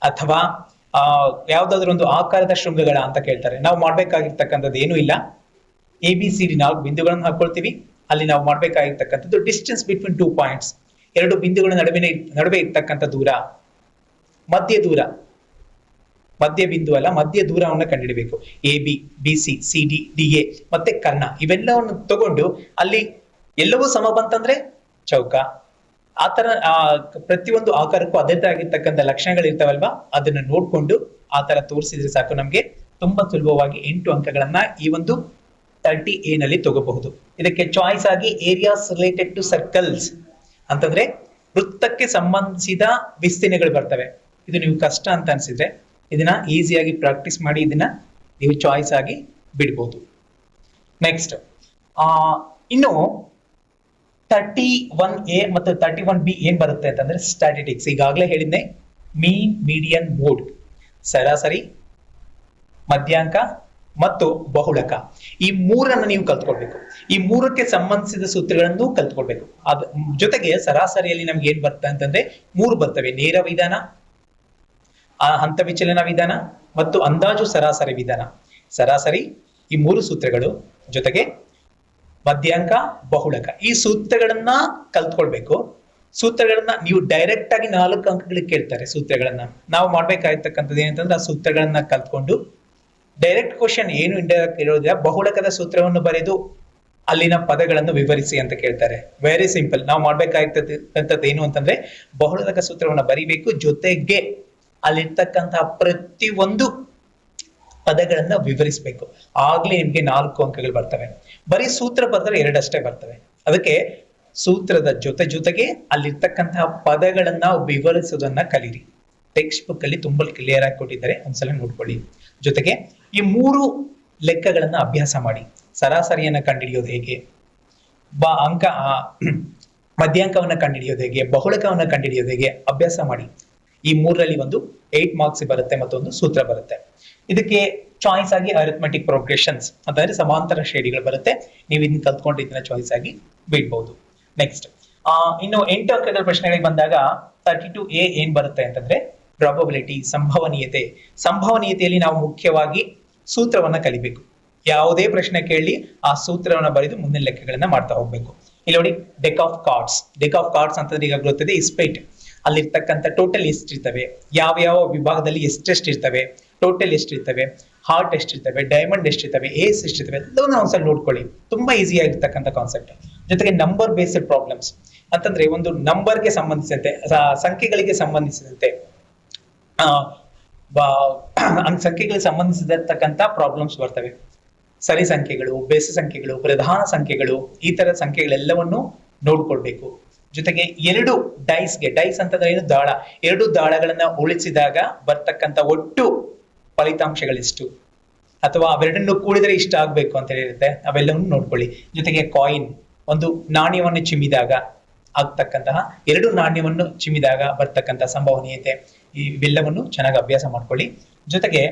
ಅಥವಾ ಯಾವ್ದಾದ್ರು ಒಂದು ಆಕಾರದ ಶೃಂಗಗಳ ಅಂತ ಕೇಳ್ತಾರೆ. ನಾವು ಮಾಡ್ಬೇಕಾಗಿರ್ತಕ್ಕಂಥದ್ದು ಏನೂ ಇಲ್ಲ. ABCD 4 ಬಿಂದುಗಳನ್ನು ಹಾಕೊಳ್ತೀವಿ. ಅಲ್ಲಿ ನಾವು ಮಾಡ್ಬೇಕಾಗಿರ್ತಕ್ಕಂಥದ್ದು ಡಿಸ್ಟೆನ್ಸ್ ಬಿಟ್ವೀನ್ 2 ಪಾಯಿಂಟ್ಸ್, 2 ಬಿಂದುಗಳ ನಡುವೆ ಇರ್ತಕ್ಕಂಥ ದೂರ, ಮಧ್ಯ ಬಿಂದು ಅಲ್ಲ, ಮಧ್ಯ ದೂರವನ್ನು ಕಂಡುಹಿಡಬೇಕು. AB, BC, CD, DA ಮತ್ತೆ ಕರ್ಣ, ಇವೆಲ್ಲವನ್ನು ತಗೊಂಡು ಅಲ್ಲಿ ಎಲ್ಲವೂ ಸಮ ಬಂತಂದ್ರೆ ಚೌಕ. ಆತರ ಪ್ರತಿಯೊಂದು ಆಕಾರಕ್ಕೂ ಅದೇ ಆಗಿರ್ತಕ್ಕಂಥ ಲಕ್ಷಣಗಳು ಇರ್ತಾವಲ್ವಾ, ಅದನ್ನ ನೋಡ್ಕೊಂಡು ಆ ತರ ತೋರಿಸಿದ್ರೆ ಸಾಕು, ನಮ್ಗೆ ತುಂಬಾ ಸುಲಭವಾಗಿ 8 ಅಂಕಗಳನ್ನ ಈ ಒಂದು 30A ನಲ್ಲಿ ತಗೋಬಹುದು. ಇದಕ್ಕೆ ಚಾಯ್ಸ್ ಆಗಿ ಏರಿಯಾಸ್ ರಿಲೇಟೆಡ್ ಟು ಸರ್ಕಲ್ಸ್ ಅಂತಂದ್ರೆ ವೃತ್ತಕ್ಕೆ ಸಂಬಂಧಿಸಿದ ವಿಸ್ತೀರ್ಣಗಳು ಬರ್ತವೆ. ಇದು ನೀವು ಕಷ್ಟ ಅಂತ ಅನ್ಸಿದ್ರೆ ಇದನ್ನ ಈಸಿಯಾಗಿ ಪ್ರಾಕ್ಟೀಸ್ ಮಾಡಿ, ಇದನ್ನ ನೀವು ಚಾಯ್ಸ್ ಆಗಿ ಬಿಡ್ಬೋದು. ನೆಕ್ಸ್ಟ್ ಇನ್ನು 31A ಮತ್ತು 31B ಏನ್ ಬರುತ್ತೆ ಅಂತಂದ್ರೆ, ಸ್ಟ್ಯಾಟಿಸ್ಟಿಕ್ಸ್. ಈಗಾಗಲೇ ಹೇಳಿದ್ನೆ, ಮೀನ್, ಮೀಡಿಯನ್, ಮೋಡ್, ಸರಾಸರಿ, ಮಧ್ಯಾಂಕ ಮತ್ತು ಬಹುಳಕ. ಈ 3ಅನ್ನು ನೀವು ಕಲ್ತ್ಕೊಳ್ಬೇಕು. ಈ 3ಕ್ಕೆ ಸಂಬಂಧಿಸಿದ ಸೂತ್ರಗಳನ್ನು ಕಲ್ತ್ಕೊಳ್ಬೇಕು. ಅದ ಜೊತೆಗೆ ಸರಾಸರಿಯಲ್ಲಿ ನಮ್ಗೆ ಏನ್ ಬರುತ್ತೆ ಅಂತಂದ್ರೆ 3 ಬರ್ತವೆ: ನೇರ ವಿಧಾನ, ಹಂತ ವಿಚಲನ ವಿಧಾನ ಮತ್ತು ಅಂದಾಜು ಸರಾಸರಿ ವಿಧಾನ. ಸರಾಸರಿ, ಈ 3 ಸೂತ್ರಗಳು, ಜೊತೆಗೆ ಮಧ್ಯಾಂಕ, ಬಹುಳಕ. ಈ ಸೂತ್ರಗಳನ್ನ ಕಲ್ತ್ಕೊಳ್ಬೇಕು. ಸೂತ್ರಗಳನ್ನ ನೀವು ಡೈರೆಕ್ಟ್ ಆಗಿ 4 ಅಂಕಗಳಿಗೆ ಕೇಳ್ತಾರೆ. ಸೂತ್ರಗಳನ್ನ ನಾವು ಮಾಡ್ಬೇಕಾಗಿರ್ತಕ್ಕಂಥದ್ದು ಏನಂತಂದ್ರೆ, ಆ ಸೂತ್ರಗಳನ್ನ ಕಲ್ತ್ಕೊಂಡು ಡೈರೆಕ್ಟ್ ಕ್ವಶನ್ ಏನು ಇಂಡೈರೆಕ್ಟ್ ಇರೋದಿಲ್ಲ, ಬಹುಳಕದ ಸೂತ್ರವನ್ನು ಬರೆದು ಅಲ್ಲಿನ ಪದಗಳನ್ನು ವಿವರಿಸಿ ಅಂತ ಕೇಳ್ತಾರೆ. Very simple. ನಾವು ಮಾಡ್ಬೇಕಾಗಿರ್ತಕ್ಕಂಥದ್ದು ಏನು ಅಂತಂದ್ರೆ, ಬಹುಳಕ ಸೂತ್ರವನ್ನ ಬರಿಬೇಕು, ಜೊತೆಗೆ ಅಲ್ಲಿರ್ತಕ್ಕಂತಹ ಪ್ರತಿಯೊಂದು ಪದಗಳನ್ನ ವಿವರಿಸಬೇಕು. ಆಗ್ಲೇ ನಿಮ್ಗೆ 4 ಅಂಕಗಳು ಬರ್ತವೆ. ಬರೀ ಸೂತ್ರ ಬರೆದ್ರೆ 2 ಅಷ್ಟೇ ಬರ್ತವೆ. ಅದಕ್ಕೆ ಸೂತ್ರದ ಜೊತೆಗೆ ಅಲ್ಲಿರ್ತಕ್ಕಂತಹ ಪದಗಳನ್ನ ವಿವರಿಸೋದನ್ನ ಕಲೀರಿ. ಟೆಕ್ಸ್ಟ್ ಬುಕ್ ಅಲ್ಲಿ ತುಂಬಾ ಕ್ಲಿಯರ್ ಆಗಿ ಕೊಟ್ಟಿದ್ದಾರೆ, ಒಂದ್ಸಲ ನೋಡ್ಕೊಳ್ಳಿ. ಜೊತೆಗೆ ಈ 3 ಲೆಕ್ಕಗಳನ್ನ ಅಭ್ಯಾಸ ಮಾಡಿ. ಸರಾಸರಿಯನ್ನ ಕಂಡುಹಿಡಿಯೋದು ಹೇಗೆ, ಮಧ್ಯಾಂಕವನ್ನ ಕಂಡುಹಿಡಿಯೋದು ಹೇಗೆ, ಬಹುಳಕವನ್ನ ಕಂಡುಹಿಡಿಯೋದು ಹೇಗೆ ಅಭ್ಯಾಸ ಮಾಡಿ. ಈ 3ರಲ್ಲಿ ಒಂದು 8 ಮಾರ್ಕ್ಸ್ ಬರುತ್ತೆ, ಮತ್ತೊಂದು ಸೂತ್ರ ಬರುತ್ತೆ. ಇದಕ್ಕೆ ಚಾಯ್ಸ್ ಆಗಿ ಅರಿಥಮೆಟಿಕ್ ಪ್ರೋಗ್ರೆಷನ್ಸ್ ಅಂತಂದ್ರೆ ಸಮಾಂತರ ಶ್ರೇಣಿಗಳು ಬರುತ್ತೆ. ನೀವು ಇದನ್ನ ಕಲ್ತ್ಕೊಂಡು ಇದನ್ನ ಚಾಯ್ಸ್ ಆಗಿ ಬಿಡ್ಬಹುದು. ನೆಕ್ಸ್ಟ್ ಇನ್ನು 8 ಅಂಕಗಳ ಪ್ರಶ್ನೆಗಳಿಗೆ ಬಂದಾಗ 32A ಏನ್ ಬರುತ್ತೆ ಅಂತಂದ್ರೆ ಪ್ರಾಬಬಿಲಿಟಿ, ಸಂಭವನೀಯತೆ. ಸಂಭವನೀಯತೆಯಲ್ಲಿ ನಾವು ಮುಖ್ಯವಾಗಿ ಸೂತ್ರವನ್ನ ಕಲಿಬೇಕು. ಯಾವುದೇ ಪ್ರಶ್ನೆ ಕೇಳಿ ಆ ಸೂತ್ರವನ್ನ ಬರೆದು ಮುಂದಿನ ಲೆಕ್ಕಗಳನ್ನ ಮಾಡ್ತಾ ಹೋಗ್ಬೇಕು. ಇಲ್ಲಿ ನೋಡಿ, deck of cards. Deck of cards ಅಂತಂದ್ರೆ ಈಗ ಗೊತ್ತದೆ ಇಸ್ಪೇಟ್. ಅಲ್ಲಿರ್ತಕ್ಕಂಥ ಟೋಟಲ್ ಎಷ್ಟಿರ್ತವೆ, ಯಾವ ಯಾವ ವಿಭಾಗದಲ್ಲಿ ಎಷ್ಟೆಷ್ಟಿರ್ತವೆ, ಟೋಟಲ್ ಎಷ್ಟಿರ್ತವೆ, ಹಾರ್ಟ್ ಎಷ್ಟಿರ್ತವೆ, ಡೈಮಂಡ್ ಎಷ್ಟಿರ್ತವೆ, ಏಸ್ ಎಷ್ಟಿರ್ತವೆ, ಎಲ್ಲವನ್ನ ಒಂದ್ಸಲ ನೋಡ್ಕೊಳ್ಳಿ. ತುಂಬಾ ಈಸಿ ಆಗಿರ್ತಕ್ಕಂಥ ಕಾನ್ಸೆಪ್ಟ್. ಜೊತೆಗೆ ನಂಬರ್ ಬೇಸ್ಡ್ ಪ್ರಾಬ್ಲಮ್ಸ್ ಅಂತಂದ್ರೆ ಒಂದು ನಂಬರ್ಗೆ ಸಂಬಂಧಿಸಿದಂತೆ, ಸಂಖ್ಯೆಗಳಿಗೆ ಸಂಬಂಧಿಸಿದಂತೆ ಸಂಖ್ಯೆಗಳಿಗೆ ಸಂಬಂಧಿಸಿರ್ತಕ್ಕಂಥ ಪ್ರಾಬ್ಲಮ್ಸ್ ಬರ್ತವೆ. ಸರಿ ಸಂಖ್ಯೆಗಳು, ಬೆಸ ಸಂಖ್ಯೆಗಳು, ಪ್ರಧಾನ ಸಂಖ್ಯೆಗಳು, ಈ ತರ ಸಂಖ್ಯೆಗಳೆಲ್ಲವನ್ನು ನೋಡ್ಕೊಳ್ಬೇಕು. ಜೊತೆಗೆ 2 ಡೈಸ್ಗೆ, ಡೈಸ್ ಅಂತಂದ್ರೆ ಏನು, ದಾಳ, 2 ದಾಳಗಳನ್ನ ಉಳಿಸಿದಾಗ ಬರ್ತಕ್ಕಂಥ ಒಟ್ಟು ಫಲಿತಾಂಶಗಳೆಷ್ಟು, ಅಥವಾ ಅವೆರಡನ್ನು ಕೂಡಿದ್ರೆ ಇಷ್ಟ ಆಗ್ಬೇಕು ಅಂತ ಹೇಳಿರುತ್ತೆ, ಅವೆಲ್ಲವನ್ನು ನೋಡ್ಕೊಳ್ಳಿ. ಜೊತೆಗೆ ಕಾಯಿನ್, ಒಂದು ನಾಣ್ಯವನ್ನು ಚಿಮ್ಮಿದಾಗ ಆಗ್ತಕ್ಕಂತಹ, 2 ನಾಣ್ಯವನ್ನು ಚಿಮ್ಮಿದಾಗ ಬರ್ತಕ್ಕಂಥ ಸಂಭವನೀಯತೆ, ಇವೆಲ್ಲವನ್ನು ಚೆನ್ನಾಗಿ ಅಭ್ಯಾಸ ಮಾಡ್ಕೊಳ್ಳಿ. ಜೊತೆಗೆ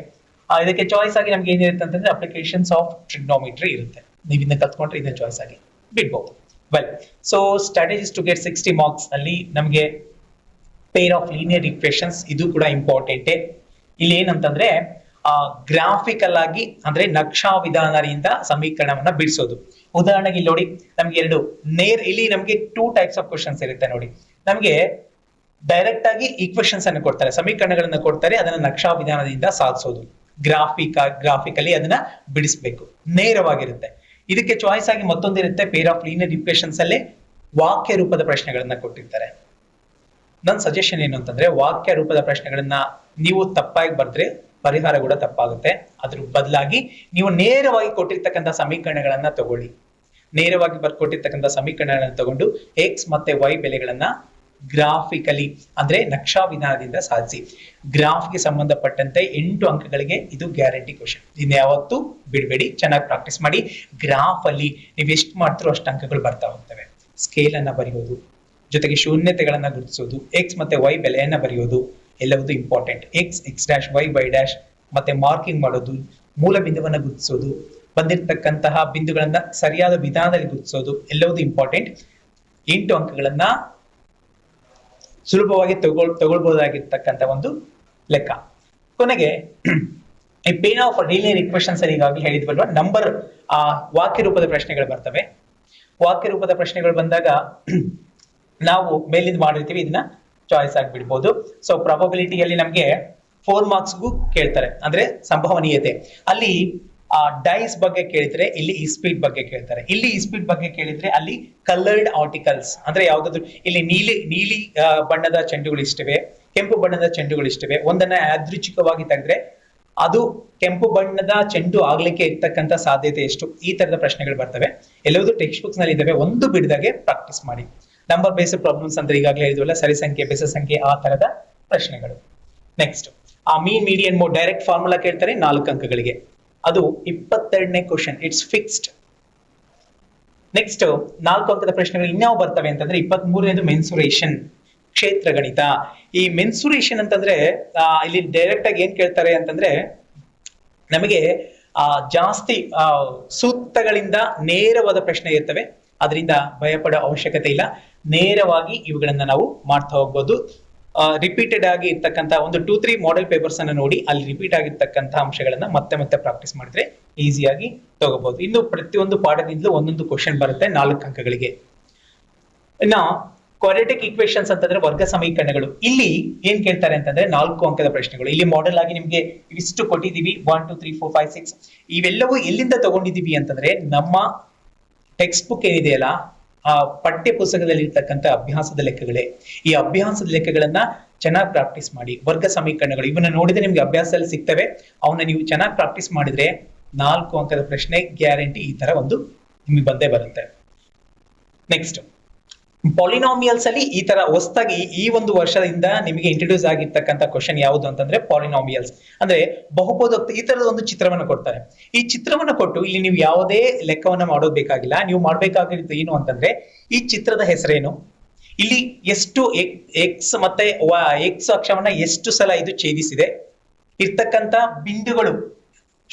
ಇದಕ್ಕೆ ಚಾಯ್ಸ್ ಆಗಿ ನಮ್ಗೆ ಏನಿರುತ್ತೆ ಅಂತಂದ್ರೆ ಅಪ್ಲಿಕೇಶನ್ಸ್ ಆಫ್ ಟ್ರಿಗ್ನೋಮೆಟ್ರಿ ಇರುತ್ತೆ. ನೀವು ಇದನ್ನ ಕಲ್ತ್ಕೊಂಡ್ರೆ ಇದನ್ನ ಚಾಯ್ಸ್ ಆಗಿ ಬಿಡ್ಬಹುದು. Well, so strategies to get 60 marks ಅಲ್ಲಿ ನಮಗೆ ಪೇರ್ ಆಫ್ ಲೀನಿಯರ್ ಇಕ್ವೇಶನ್ಸ್, ಇದು ಕೂಡ ಇಂಪಾರ್ಟೆಂಟ್. ಇಲ್ಲಿ ಏನಂತಂದ್ರೆ ಗ್ರಾಫಿಕಲ್ ಆಗಿ ಅಂದ್ರೆ ನಕ್ಷಾ ವಿಧಾನದಿಂದ ಸಮೀಕರಣವನ್ನ ಬಿಡಿಸೋದು. ಉದಾಹರಣೆಗೆ ಇಲ್ಲಿ ನೋಡಿ, ನಮ್ಗೆ ಇಲ್ಲಿ ನಮ್ಗೆ 2 ಟೈಪ್ಸ್ ಆಫ್ ಕ್ವಶನ್ಸ್ ಇರುತ್ತೆ ನೋಡಿ. ನಮ್ಗೆ ಡೈರೆಕ್ಟ್ ಆಗಿ ಈಕ್ವೇಶನ್ಸ್ ಅನ್ನು ಕೊಡ್ತಾರೆ, ಸಮೀಕರಣಗಳನ್ನ ಕೊಡ್ತಾರೆ, ಅದನ್ನ ನಕ್ಷಾ ವಿಧಾನದಿಂದ ಸಾಧಿಸೋದು. ಗ್ರಾಫಿಕಲಿ ಅದನ್ನ ಬಿಡಿಸ್ಬೇಕು, ನೇರವಾಗಿರುತ್ತೆ. ಇದಕ್ಕೆ ಚಾಯ್ಸ್ ಆಗಿ ಮತ್ತೊಂದಿರುತ್ತೆ, ಪೇರ್ ಆಫ್ ಲೀನಿಯರ್ ಇಕ್ವೇಶನ್ಸ್ ಅಲ್ಲೇ ವಾಕ್ಯ ರೂಪದ ಪ್ರಶ್ನೆಗಳನ್ನ ಕೊಟ್ಟಿರ್ತಾರೆ. ನನ್ನ ಸಜೆಷನ್ ಏನು ಅಂತಂದ್ರೆ, ವಾಕ್ಯ ರೂಪದ ಪ್ರಶ್ನೆಗಳನ್ನ ನೀವು ತಪ್ಪಾಗಿ ಬರ್ದ್ರೆ ಪರಿಹಾರ ಕೂಡ ತಪ್ಪಾಗುತ್ತೆ. ಅದ್ರ ಬದಲಾಗಿ ನೀವು ನೇರವಾಗಿ ಕೊಟ್ಟಿರ್ತಕ್ಕಂಥ ಸಮೀಕರಣಗಳನ್ನ ತಗೊಳ್ಳಿ. ನೇರವಾಗಿ ಬರ್ಕೊಟ್ಟಿರ್ತಕ್ಕಂಥ ಸಮೀಕರಣಗಳನ್ನ ತಗೊಂಡು ಎಕ್ಸ್ ಮತ್ತೆ ವೈ ಬೆಲೆಗಳನ್ನ ಗ್ರಾಫಿಕಲಿ ಅಂದ್ರೆ ನಕ್ಷಾ ವಿಧಾನದಿಂದ ಸಾಧಿಸಿ. ಗ್ರಾಫ್ಗೆ ಸಂಬಂಧಪಟ್ಟಂತೆ 8 ಅಂಕಗಳಿಗೆ ಇದು ಗ್ಯಾರಂಟಿ ಕ್ವಶನ್. ಇದನ್ನ ಯಾವತ್ತೂ ಬಿಡಬೇಡಿ, ಚೆನ್ನಾಗಿ ಪ್ರಾಕ್ಟೀಸ್ ಮಾಡಿ. ಗ್ರಾಫ್ ಅಲ್ಲಿ ನೀವು ಎಷ್ಟು ಮಾಡ್ತೀರೋ ಅಷ್ಟು ಅಂಕಗಳು ಬರ್ತಾ ಹೋಗ್ತವೆ. ಸ್ಕೇಲ್ ಅನ್ನ ಬರೆಯೋದು, ಜೊತೆಗೆ ಶೂನ್ಯತೆಗಳನ್ನ ಗುರುತಿಸೋದು, ಎಕ್ಸ್ ಮತ್ತೆ ವೈ ಬೆಲೆಯನ್ನ ಬರೆಯೋದು ಎಲ್ಲವೂ important. X dash Y dash ಮತ್ತೆ ಮಾರ್ಕಿಂಗ್ ಮಾಡೋದು, ಮೂಲ ಬಿಂದುವನ್ನ ಗುರುತಿಸೋದು, ಬಂದಿರತಕ್ಕಂತಹ ಬಿಂದುಗಳನ್ನ ಸರಿಯಾದ ವಿಧಾನದಲ್ಲಿ ಗುರುತಿಸೋದು ಎಲ್ಲವೂ ಇಂಪಾರ್ಟೆಂಟ್. 8 ಅಂಕಗಳನ್ನ ಸುಲಭವಾಗಿ ತಗೊಳ್ಬಹುದಾಗಿರ್ತಕ್ಕಂಥ ಒಂದು ಲೆಕ್ಕ. ಕೊನೆಗೆ ಈ ಪೇರ್ ಆಫ್ ಲೀನಿಯರ್ ಇಕ್ವೇಶನ್ಸ್ ಅಲ್ಲಿ ಈಗಾಗಲೇ ಹೇಳಿದ್ವಲ್ವಾ, ನಂಬರ್ ವಾಕ್ಯ ರೂಪದ ಪ್ರಶ್ನೆಗಳು ಬರ್ತವೆ. ವಾಕ್ಯ ರೂಪದ ಪ್ರಶ್ನೆಗಳು ಬಂದಾಗ ನಾವು ಮೇಲಿಂದ ಮಾಡಿರ್ತೀವಿ, ಇದನ್ನ ಚಾಯ್ಸ್ ಆಗಿ ಬಿಡ್ಬೋದು. ಸೊ ಪ್ರಾಬಬಿಲಿಟಿಯಲ್ಲಿ ನಮ್ಗೆ 4 ಮಾರ್ಕ್ಸ್ಗೂ ಕೇಳ್ತಾರೆ, ಅಂದ್ರೆ ಸಂಭವನೀಯತೆ. ಅಲ್ಲಿ ಡೈಸ್ ಬಗ್ಗೆ ಕೇಳಿದ್ರೆ ಇಲ್ಲಿ ಇಸ್ಪೀಡ್ ಬಗ್ಗೆ ಕೇಳ್ತಾರೆ. ಇಲ್ಲಿ ಇಸ್ಪೀಡ್ ಬಗ್ಗೆ ಕೇಳಿದ್ರೆ ಅಲ್ಲಿ ಕಲರ್ಡ್ ಆರ್ಟಿಕಲ್ಸ್ ಅಂದ್ರೆ ಯಾವ್ದಾದ್ರು, ಇಲ್ಲಿ ನೀಲಿ ಬಣ್ಣದ ಚೆಂಡುಗಳು ಇಷ್ಟವೆ, ಕೆಂಪು ಬಣ್ಣದ ಚೆಂಡುಗಳು ಇಷ್ಟವೆ. ಒಂದನ್ನ ಯಾದೃಚ್ಛಿಕವಾಗಿ ತೆಗೆದ್ರೆ ಅದು ಕೆಂಪು ಬಣ್ಣದ ಚೆಂಡು ಆಗ್ಲಿಕ್ಕೆ ಇರ್ತಕ್ಕಂಥ ಸಾಧ್ಯತೆ ಎಷ್ಟು, ಈ ತರದ ಪ್ರಶ್ನೆಗಳು ಬರ್ತವೆ. ಎಲ್ಲವೂ ಟೆಕ್ಸ್ಟ್ ಬುಕ್ಸ್ ನಲ್ಲಿ ಇದಾವೆ, ಒಂದು ಬಿಡದಾಗೆ ಪ್ರಾಕ್ಟೀಸ್ ಮಾಡಿ. ನಂಬರ್ ಬೇಸ್ಡ್ ಪ್ರಾಬ್ಲಮ್ಸ್ ಅಂದ್ರೆ ಈಗಾಗಲೇ ಹೇಳಿದ್ವಲ್ಲ, ಸರಿ ಸಂಖ್ಯೆ, ಬೆಸ ಸಂಖ್ಯೆ, ಆ ತರದ ಪ್ರಶ್ನೆಗಳು. ನೆಕ್ಸ್ಟ್ ಮೀನ್ ಮೀಡಿಯನ್ ಮೋಡ್ ಡೈರೆಕ್ಟ್ ಫಾರ್ಮುಲಾ ಕೇಳ್ತಾರೆ 4 ಅಂಕಗಳಿಗೆ. ಅದು 22ನೇ ಕ್ವಶನ್, ಇಟ್ಸ್ ಫಿಕ್ಸ್ಡ್. ನೆಕ್ಸ್ಟ್ 4 ಅಂಕದ ಪ್ರಶ್ನೆಗಳು ಇನ್ಯಾವ ಬರ್ತವೆ ಅಂತಂದ್ರೆ 23ನೇದು ಮೆನ್ಸುರೇಷನ್, ಕ್ಷೇತ್ರ ಗಣಿತ. ಈ ಮೆನ್ಸುರೇಷನ್ ಅಂತಂದ್ರೆ ಇಲ್ಲಿ ಡೈರೆಕ್ಟ್ ಆಗಿ ಏನ್ ಕೇಳ್ತಾರೆ ಅಂತಂದ್ರೆ, ನಮಗೆ ಜಾಸ್ತಿ ಸೂಕ್ತಗಳಿಂದ ನೇರವಾದ ಪ್ರಶ್ನೆ ಇರ್ತವೆ, ಅದರಿಂದ ಭಯಪಡೋ ಅವಶ್ಯಕತೆ ಇಲ್ಲ. ನೇರವಾಗಿ ಇವುಗಳನ್ನ ನಾವು ಮಾಡ್ತಾ ಹೋಗ್ಬೋದು. ರಿಪೀಟೆಡ್ ಆಗಿ ಇರ್ತಕ್ಕಂಥ ಒಂದು 2-3 ಮಾಡೆಲ್ ಪೇಪರ್ಸ್ ಅನ್ನ ನೋಡಿ ಅಲ್ಲಿ ರಿಪೀಟ್ ಆಗಿರ್ತಕ್ಕಂಥ ಅಂಶಗಳನ್ನ ಮತ್ತೆ ಪ್ರಾಕ್ಟೀಸ್ ಮಾಡಿದ್ರೆ ಈಸಿಯಾಗಿ ತಗೋಬಹುದು. ಇನ್ನು ಪ್ರತಿಯೊಂದು ಪಾಠದಿಂದಲೂ ಒಂದೊಂದು ಕ್ವಶನ್ ಬರುತ್ತೆ 4 ಅಂಕಗಳಿಗೆ. ಇನ್ನ ಕ್ವಾಡ್ರಾಟಿಕ್ ಈಕ್ವೇಶನ್ಸ್ ಅಂತಂದ್ರೆ ವರ್ಗ ಸಮೀಕರಣಗಳು. ಇಲ್ಲಿ ಏನ್ ಕೇಳ್ತಾರೆ ಅಂತಂದ್ರೆ 4 ಅಂಕದ ಪ್ರಶ್ನೆಗಳು. ಇಲ್ಲಿ ಮಾಡೆಲ್ ಆಗಿ ನಿಮ್ಗೆ ಇಷ್ಟು ಕೊಟ್ಟಿದೀವಿ, 1 2 3 4 5 6. ಇವೆಲ್ಲವೂ ಎಲ್ಲಿಂದ ತಗೊಂಡಿದೀವಿ ಅಂತಂದ್ರೆ ನಮ್ಮ ಟೆಕ್ಸ್ಟ್ ಬುಕ್ ಏನಿದೆಯಲ್ಲ, ಆ ಪಠ್ಯ ಪುಸ್ತಕದಲ್ಲಿ ಇರ್ತಕ್ಕಂಥ ಅಭ್ಯಾಸದ ಲೆಕ್ಕಗಳೇ. ಈ ಅಭ್ಯಾಸದ ಲೆಕ್ಕಗಳನ್ನ ಚೆನ್ನಾಗಿ ಪ್ರಾಕ್ಟೀಸ್ ಮಾಡಿ. ವರ್ಗ ಸಮೀಕರಣಗಳು ಇವನ್ನ ನೋಡಿದ್ರೆ ನಿಮ್ಗೆ ಅಭ್ಯಾಸದಲ್ಲಿ ಸಿಗ್ತವೆ, ಅವನ್ನ ನೀವು ಚೆನ್ನಾಗಿ ಪ್ರಾಕ್ಟೀಸ್ ಮಾಡಿದ್ರೆ 4 ಅಂಕದ ಪ್ರಶ್ನೆ ಗ್ಯಾರಂಟಿ ಈ ತರ ಒಂದು ನಿಮ್ಗೆ ಬಂದೇ ಬರುತ್ತೆ. ನೆಕ್ಸ್ಟ್ ಪಾಲಿನಾಮಿಯಲ್ಸ್ ಅಲ್ಲಿ ಈ ತರ ಹೊಸದಾಗಿ ಈ ಒಂದು ವರ್ಷದಿಂದ ನಿಮಗೆ ಇಂಟ್ರೊಡ್ಯೂಸ್ ಆಗಿರ್ತಕ್ಕಂಥ ಕ್ವಶನ್ ಯಾವುದು ಅಂತಂದ್ರೆ ಪಾಲಿನಾಮಿಯಲ್ಸ್. ಅಂದ್ರೆ ಬಹುಪದೋಕ್ತಿ, ಈ ತರದ ಒಂದು ಚಿತ್ರವನ್ನು ಕೊಡ್ತಾರೆ. ಈ ಚಿತ್ರವನ್ನು ಕೊಟ್ಟು ಇಲ್ಲಿ ನೀವು ಯಾವುದೇ ಲೆಕ್ಕವನ್ನ ಮಾಡೋದು ಬೇಕಾಗಿಲ್ಲ. ನೀವು ಮಾಡ್ಬೇಕಾಗಿರೋದು ಏನು ಅಂತಂದ್ರೆ, ಈ ಚಿತ್ರದ ಹೆಸರೇನು, ಇಲ್ಲಿ ಎಷ್ಟು ಎಕ್ಸ್ ಮತ್ತೆ ಎಕ್ಸ್ ಅಕ್ಷವನ್ನ ಎಷ್ಟು ಸಲ ಇದು ಛೇದಿಸಿದೆ, ಇರ್ತಕ್ಕಂಥ ಬಿಂದುಗಳು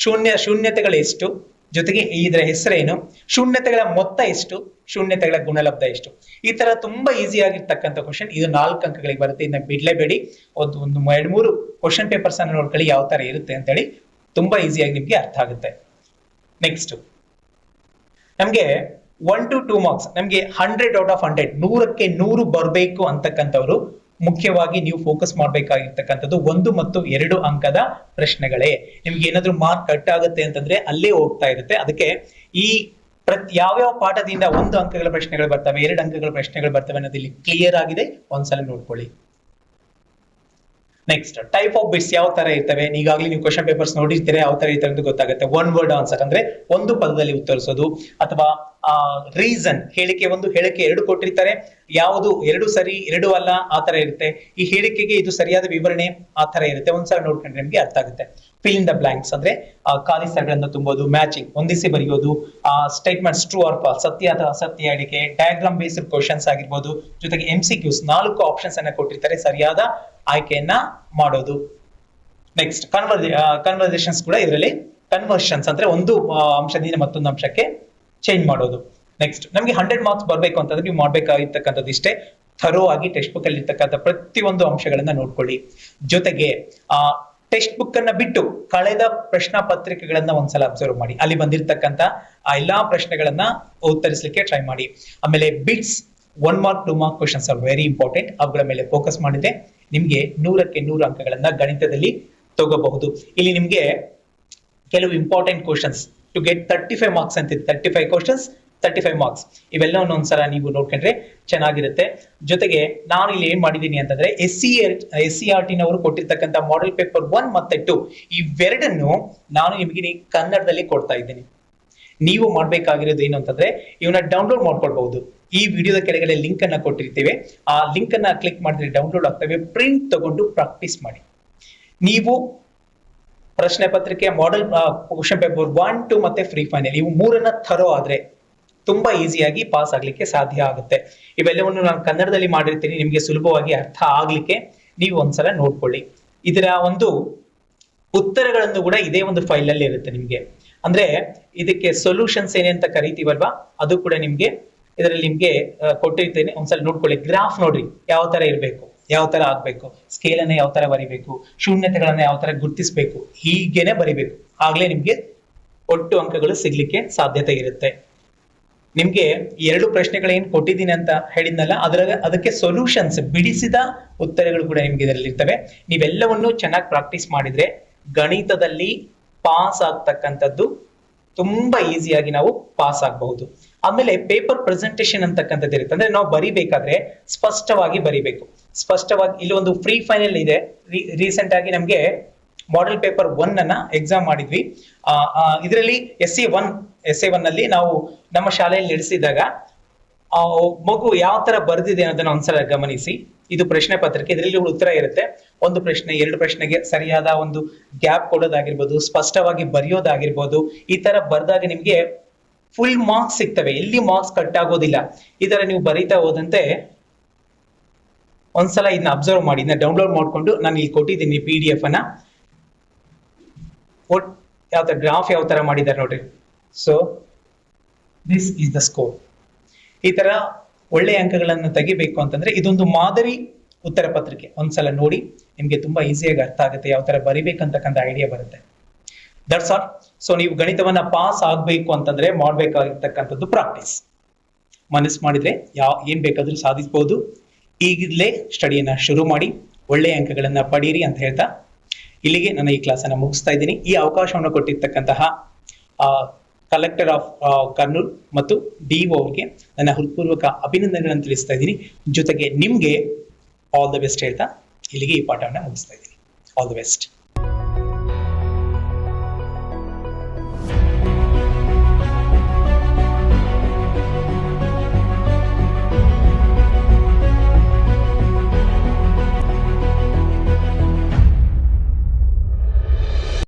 ಶೂನ್ಯತೆಗಳು ಎಷ್ಟು, ಜೊತೆಗೆ ಇದರ ಹೆಸರೇನು, ಶೂನ್ಯತೆಗಳ ಮೊತ್ತ ಎಷ್ಟು, ಶೂನ್ಯತೆಗಳ ಗುಣಲಬ್ಧ ಎಷ್ಟು. ಈ ತರ ತುಂಬಾ ಈಸಿ ಆಗಿರ್ತಕ್ಕಂಥ ಕ್ವಶನ್. ಇದು 4 ಅಂಕಗಳಿಗೆ ಬರುತ್ತೆ. ಇನ್ನ ಬಿಡ್ಲೇಬೇಡಿ. ಒಂದು 2-3 ಕ್ವಶನ್ ಪೇಪರ್ಸ್ ಅನ್ನು ನೋಡ್ಕೊಳ್ಳಿ ಯಾವ ತರ ಇರುತ್ತೆ ಅಂತ ಹೇಳಿ. ತುಂಬಾ ಈಸಿಯಾಗಿ ನಿಮ್ಗೆ ಅರ್ಥ ಆಗುತ್ತೆ. ನೆಕ್ಸ್ಟ್ ನಮ್ಗೆ 1 to 2 ಮಾರ್ಕ್ಸ್, ನಮ್ಗೆ 100 out of 100, 100ಕ್ಕೆ 100 ಬರಬೇಕು ಅಂತಕ್ಕಂಥವ್ರು ಮುಖ್ಯವಾಗಿ ನೀವು ಫೋಕಸ್ ಮಾಡ್ಬೇಕಾಗಿರ್ತಕ್ಕಂಥದ್ದು 1 ಮತ್ತು 2 ಅಂಕದ ಪ್ರಶ್ನೆಗಳೇ. ನಿಮ್ಗೆ ಏನಾದ್ರೂ ಮಾರ್ಕ್ ಕಟ್ ಆಗುತ್ತೆ ಅಂತಂದ್ರೆ ಅಲ್ಲೇ ಹೋಗ್ತಾ ಇರುತ್ತೆ. ಅದಕ್ಕೆ ಈ ಯಾವ್ಯಾವ ಪಾಠದಿಂದ 1 ಅಂಕಗಳ ಪ್ರಶ್ನೆಗಳು ಬರ್ತವೆ, 2 ಅಂಕಗಳ ಪ್ರಶ್ನೆಗಳು ಬರ್ತವೆ ಅನ್ನೋದು ಇಲ್ಲಿ ಕ್ಲಿಯರ್ ಆಗಿದೆ. ಒಂದ್ಸಲ ನೋಡ್ಕೊಳ್ಳಿ. ನೆಕ್ಸ್ಟ್ ಟೈಪ್ ಆಫ್ ಬಿಟ್ಸ್ ಯಾವ ತರ ಇರ್ತವೆ. ಈಗಾಗಲೇ ನೀವು ಕ್ವಶನ್ ಪೇಪರ್ಸ್ ನೋಡಿರ್ತೀರಾ, ಯಾವ ತರ ಇರ್ತವೆ ಅಂತ ಗೊತ್ತಾಗುತ್ತೆ. 1 ವರ್ಡ್ ಆನ್ಸರ್ ಅಂದ್ರೆ ಒಂದು ಪದದಲ್ಲಿ ಉತ್ತರಿಸೋದು, ಅಥವಾ ರೀಸನ್, ಹೇಳಿಕೆ 1 ಹೇಳಿಕೆ 2 ಕೊಟ್ಟಿರ್ತಾರೆ, ಯಾವುದು 2 ಸರಿ 2 ಅಲ್ಲ ಆ ತರ ಇರುತ್ತೆ. ಈ ಹೇಳಿಕೆಗೆ ಇದು ಸರಿಯಾದ ವಿವರಣೆ ಆ ತರ ಇರುತ್ತೆ. ಒಂದ್ಸಲ ನೋಡ್ಕೊಂಡ್ರೆ ನಿಮ್ಗೆ ಅರ್ಥ ಆಗುತ್ತೆ. ಫಿಲ್ ಇನ್ ದ ಬ್ಲಾಂಕ್ಸ್ ಅಂದ್ರೆ ಖಾಲಿ ಸ್ಥಳಗಳನ್ನ ತುಂಬೋದು, ಮ್ಯಾಚಿಂಗ್ ಹೊಂದಿಸಿ ಬರೆಯೋದು, ಸ್ಟೇಟ್ಮೆಂಟ್ಸ್ ಟ್ರೂ ಆರ್ ಫಾಲ್ಸ್, ಸತ್ಯ ಅಥವಾ ಅಸತ್ಯ ಹೇಳಿಕೆ, ಡಯಾಗ್ರಾಮ್ ಬೇಸ್ಡ್ ಕ್ವಶನ್ಸ್ ಆಗಿರ್ಬೋದು, ಜೊತೆಗೆ MCQs 4 ಆಪ್ಷನ್ಸ್ ಅನ್ನ ಕೊಟ್ಟಿರ್ತಾರೆ, ಸರಿಯಾದ ಆಯ್ಕೆಯನ್ನ ಮಾಡೋದು. ನೆಕ್ಸ್ಟ್ ಕನ್ವರ್ಸೇಷನ್ಸ್ ಕೂಡ ಇದರಲ್ಲಿ ಕನ್ವರ್ಷನ್ಸ್ ಅಂದ್ರೆ ಒಂದು ಅಂಶದಿಂದ ಮತ್ತೊಂದು ಅಂಶಕ್ಕೆ ಚೇಂಜ್ ಮಾಡೋದು. ನೆಕ್ಸ್ಟ್ ನಮ್ಗೆ 100 ಮಾರ್ಕ್ಸ್ ಬರ್ಬೇಕು ಅಂತಂದ್ರೆ ನೀವು ಮಾಡ್ಬೇಕಾಗಿರ್ತಕ್ಕಂಥದ್ದು ಇಷ್ಟೇ, ಥರೋ ಆಗಿ ಟೆಕ್ಸ್ಟ್ ಬುಕ್ ಅಲ್ಲಿ ಇರ್ತಕ್ಕಂಥ ಪ್ರತಿಯೊಂದು ಅಂಶಗಳನ್ನ ನೋಡ್ಕೊಳ್ಳಿ. ಜೊತೆಗೆ ಟೆಕ್ಸ್ಟ್ ಬುಕ್ ಅನ್ನ ಬಿಟ್ಟು ಕಳೆದ ಪ್ರಶ್ನಾ ಪತ್ರಿಕೆಗಳನ್ನ ಒಂದ್ಸಲ ಅಬ್ಸರ್ವ್ ಮಾಡಿ. ಅಲ್ಲಿ ಬಂದಿರತಕ್ಕಂತ ಆ ಎಲ್ಲಾ ಪ್ರಶ್ನೆಗಳನ್ನ ಉತ್ತರಿಸಲಿಕ್ಕೆ ಟ್ರೈ ಮಾಡಿ. ಆಮೇಲೆ bits 1 mark 2 mark questions are very important. ಅವುಗಳ ಮೇಲೆ ಫೋಕಸ್ ಮಾಡಿದ್ರೆ ನಿಮ್ಗೆ 100ಕ್ಕೆ 100 ಅಂಕಗಳನ್ನ ಗಣಿತದಲ್ಲಿ ತಗೋಬಹುದು. ಇಲ್ಲಿ ನಿಮ್ಗೆ ಕೆಲವು important questions to get 35 marks ಅಂತ 35 ಕ್ವಶನ್ಸ್ 35 ಮಾರ್ಕ್ಸ್, ಇವೆಲ್ಲವನ್ನು ಒಂದ್ಸಲ ನೀವು ನೋಡ್ಕೊಂಡ್ರೆ ಚೆನ್ನಾಗಿರುತ್ತೆ. ಜೊತೆಗೆ ನಾನು ಇಲ್ಲಿ ಏನ್ ಮಾಡಿದೀನಿ ಅಂತಂದ್ರೆ SCERT ನವರು ಕೊಟ್ಟಿರ್ತಕ್ಕಂಥ ಮಾಡೆಲ್ ಪೇಪರ್ 1 ಮತ್ತೆ 2 ಇವೆರಡನ್ನು ನಾನು ನಿಮಗೆ ಕನ್ನಡದಲ್ಲಿ ಕೊಡ್ತಾ ಇದ್ದೀನಿ. ನೀವು ಮಾಡ್ಬೇಕಾಗಿರೋದು ಏನು ಅಂತಂದ್ರೆ ಇವನ್ನ ಡೌನ್ಲೋಡ್ ಮಾಡ್ಕೊಳ್ಬಹುದು. ಈ ವಿಡಿಯೋದ ಕೆಳಗಡೆ ಲಿಂಕ್ ಅನ್ನ ಕೊಟ್ಟಿರ್ತೀವಿ, ಆ ಲಿಂಕ್ ಅನ್ನ ಕ್ಲಿಕ್ ಮಾಡಿದ್ರೆ ಡೌನ್ಲೋಡ್ ಆಗ್ತವೆ. ಪ್ರಿಂಟ್ ತಗೊಂಡು ಪ್ರಾಕ್ಟೀಸ್ ಮಾಡಿ. ನೀವು ಪ್ರಶ್ನೆ ಪತ್ರಿಕೆ ಮಾಡೆಲ್ ಕ್ವಶನ್ ಪೇಪರ್ 1, 2 ಮತ್ತೆ ಫ್ರೀ ಫೈನಲ್ ಇವು 3ನ್ನ ಥರೋ ಆದ್ರೆ ತುಂಬಾ ಈಸಿಯಾಗಿ ಪಾಸ್ ಆಗ್ಲಿಕ್ಕೆ ಸಾಧ್ಯ ಆಗುತ್ತೆ. ಇವೆಲ್ಲವನ್ನು ನಾನು ಕನ್ನಡದಲ್ಲಿ ಮಾಡಿರ್ತೀನಿ, ನಿಮ್ಗೆ ಸುಲಭವಾಗಿ ಅರ್ಥ ಆಗ್ಲಿಕ್ಕೆ ನೀವು ಒಂದ್ಸಲ ನೋಡ್ಕೊಳ್ಳಿ. ಇದರ ಒಂದು ಉತ್ತರಗಳನ್ನು ಕೂಡ ಇದೇ ಒಂದು ಫೈಲ್ ಅಲ್ಲಿ ಇರುತ್ತೆ ನಿಮ್ಗೆ. ಅಂದ್ರೆ ಇದಕ್ಕೆ ಸೊಲ್ಯೂಷನ್ಸ್ ಏನೇ ಅಂತ ಕರಿತೀವಲ್ವಾ, ಅದು ಕೂಡ ನಿಮ್ಗೆ ಇದರಲ್ಲಿ ನಿಮ್ಗೆ ಕೊಟ್ಟಿರ್ತೇನೆ. ಒಂದ್ಸಲ ನೋಡ್ಕೊಳ್ಳಿ. ಗ್ರಾಫ್ ನೋಡ್ರಿ ಯಾವ ತರ ಇರಬೇಕು, ಯಾವ ತರ ಆಗ್ಬೇಕು, ಸ್ಕೇಲ್ ಅನ್ನ ಯಾವ ತರ ಬರಿಬೇಕು, ಶೂನ್ಯತೆಗಳನ್ನ ಯಾವ ತರ ಗುರುತಿಸಬೇಕು, ಹೀಗೇನೆ ಬರಿಬೇಕು. ಆಗ್ಲೇ ನಿಮ್ಗೆ ಒಟ್ಟು ಅಂಕಗಳು ಸಿಗ್ಲಿಕ್ಕೆ ಸಾಧ್ಯತೆ ಇರುತ್ತೆ. ನಿಮ್ಗೆ 2 ಪ್ರಶ್ನೆಗಳೇನು ಕೊಟ್ಟಿದ್ದೀನಿ ಅಂತ ಹೇಳಿದ್ನಲ್ಲ, ಅದಕ್ಕೆ ಸೊಲ್ಯೂಷನ್ಸ್ ಬಿಡಿಸಿದ ಉತ್ತರಗಳು ಕೂಡ ನಿಮ್ಗೆ ಇದರಲ್ಲಿ ಇರ್ತವೆ. ನೀವೆಲ್ಲವನ್ನು ಚೆನ್ನಾಗಿ ಪ್ರಾಕ್ಟೀಸ್ ಮಾಡಿದ್ರೆ ಗಣಿತದಲ್ಲಿ ಪಾಸ್ ಆಗ್ತಕ್ಕಂಥದ್ದು ತುಂಬಾ ಈಸಿಯಾಗಿ ನಾವು ಪಾಸ್ ಆಗಬಹುದು. ಆಮೇಲೆ ಪೇಪರ್ ಪ್ರೆಸೆಂಟೇಶನ್ ಅಂತಕ್ಕಂಥದ್ದು ಇರುತ್ತೆ. ಅಂದ್ರೆ ನಾವು ಬರಿಬೇಕಾದ್ರೆ ಸ್ಪಷ್ಟವಾಗಿ ಬರಿಬೇಕು. ಸ್ಪಷ್ಟವಾಗಿ ಇಲ್ಲಿ ಒಂದು ಫ್ರೀ ಫೈನಲ್ ಇದೆ. ರೀಸೆಂಟ್ ಆಗಿ ನಮ್ಗೆ ಮಾಡೆಲ್ ಪೇಪರ್ 1 ಅನ್ನ ಎಕ್ಸಾಮ್ ಮಾಡಿದ್ವಿ. ಇದರಲ್ಲಿ SA1 ನಲ್ಲಿ ನಾವು ನಮ್ಮ ಶಾಲೆಯಲ್ಲಿ ನಡೆಸಿದಾಗ ಮಗು ಯಾವ ತರ ಬರ್ದಿದೆ ಅನ್ನೋದನ್ನ ಒಂದ್ಸಲ ಗಮನಿಸಿ. ಇದು ಪ್ರಶ್ನೆ ಪತ್ರಿಕೆ, ಇದರಲ್ಲಿ ಉತ್ತರ ಇರುತ್ತೆ. ಒಂದು ಪ್ರಶ್ನೆ 2 ಪ್ರಶ್ನೆಗೆ ಸರಿಯಾದ ಒಂದು ಗ್ಯಾಪ್ ಕೊಡೋದಾಗಿರ್ಬೋದು, ಸ್ಪಷ್ಟವಾಗಿ ಬರೆಯೋದಾಗಿರ್ಬೋದು. ಈ ತರ ಬರ್ದಾಗ ನಿಮ್ಗೆ ಫುಲ್ ಮಾರ್ಕ್ಸ್ ಸಿಗ್ತವೆ, ಎಲ್ಲಿ ಮಾರ್ಕ್ಸ್ ಕಟ್ ಆಗೋದಿಲ್ಲ. ಈ ತರ ನೀವು ಬರೀತಾ ಹೋದಂತೆ ಒಂದ್ಸಲ ಇದನ್ನ ಅಬ್ಸರ್ವ್ ಮಾಡಿ. ಇದನ್ನ ಡೌನ್ಲೋಡ್ ಮಾಡ್ಕೊಂಡು ನಾನು ಇಲ್ಲಿ ಕೊಟ್ಟಿದ್ದೀನಿ PDF ಅನ್ನ. ಯಾವ ತರ ಗ್ರಾಫ್ ಯಾವ ತರ ಮಾಡಿದ್ದಾರೆ ನೋಡ್ರಿ. So this is the score. ಈ ತರ ಒಳ್ಳೆ ಅಂಕಗಳನ್ನು ತೆಗಿಬೇಕು ಅಂತಂದ್ರೆ ಇದೊಂದು ಮಾದರಿ ಉತ್ತರ ಪತ್ರಿಕೆ. ಒಂದ್ಸಲ ನೋಡಿ, ನಿಮ್ಗೆ ತುಂಬಾ ಈಸಿಯಾಗಿ ಅರ್ಥ ಆಗುತ್ತೆ, ಯಾವ ತರ ಬರಿಬೇಕಂತಕ್ಕಂಥ ಐಡಿಯಾ ಬರುತ್ತೆ. That's all. ಸೊ ನೀವು ಗಣಿತವನ್ನ ಪಾಸ್ ಆಗ್ಬೇಕು ಅಂತಂದ್ರೆ ಮಾಡ್ಬೇಕಾಗಿರ್ತಕ್ಕಂಥದ್ದು ಪ್ರಾಕ್ಟೀಸ್. ಮನಸ್ಸು ಮಾಡಿದ್ರೆ ಏನ್ ಬೇಕಾದ್ರೂ ಸಾಧಿಸಬಹುದು. ಈಗಲೇ ಸ್ಟಡಿಯನ್ನ ಶುರು ಮಾಡಿ, ಒಳ್ಳೆಯ ಅಂಕಗಳನ್ನ ಪಡೀರಿ ಅಂತ ಹೇಳ್ತಾ ಇಲ್ಲಿಗೆ ನನ್ನ ಈ ಕ್ಲಾಸ್ ಅನ್ನ ಮುಗಿಸ್ತಾ ಇದ್ದೀನಿ. ಈ ಅವಕಾಶವನ್ನು ಕೊಟ್ಟಿರ್ತಕ್ಕಂತಹ ಕಲೆಕ್ಟರ್ ಆಫ್ ಕರ್ನೂಲ್ ಮತ್ತು DO ಅವ್ರಿಗೆ ನನ್ನ ಹೃತ್ಪೂರ್ವಕ ಅಭಿನಂದನೆಗಳನ್ನು ತಿಳಿಸ್ತಾ ಇದ್ದೀನಿ. ಜೊತೆಗೆ ನಿಮ್ಗೆ ಆಲ್ ದ ಬೆಸ್ಟ್ ಹೇಳ್ತಾ ಇಲ್ಲಿಗೆ ಈ ಪಾಠವನ್ನ ಮುಗಿಸ್ತಾ ಇದ್ದೀನಿ. All the best.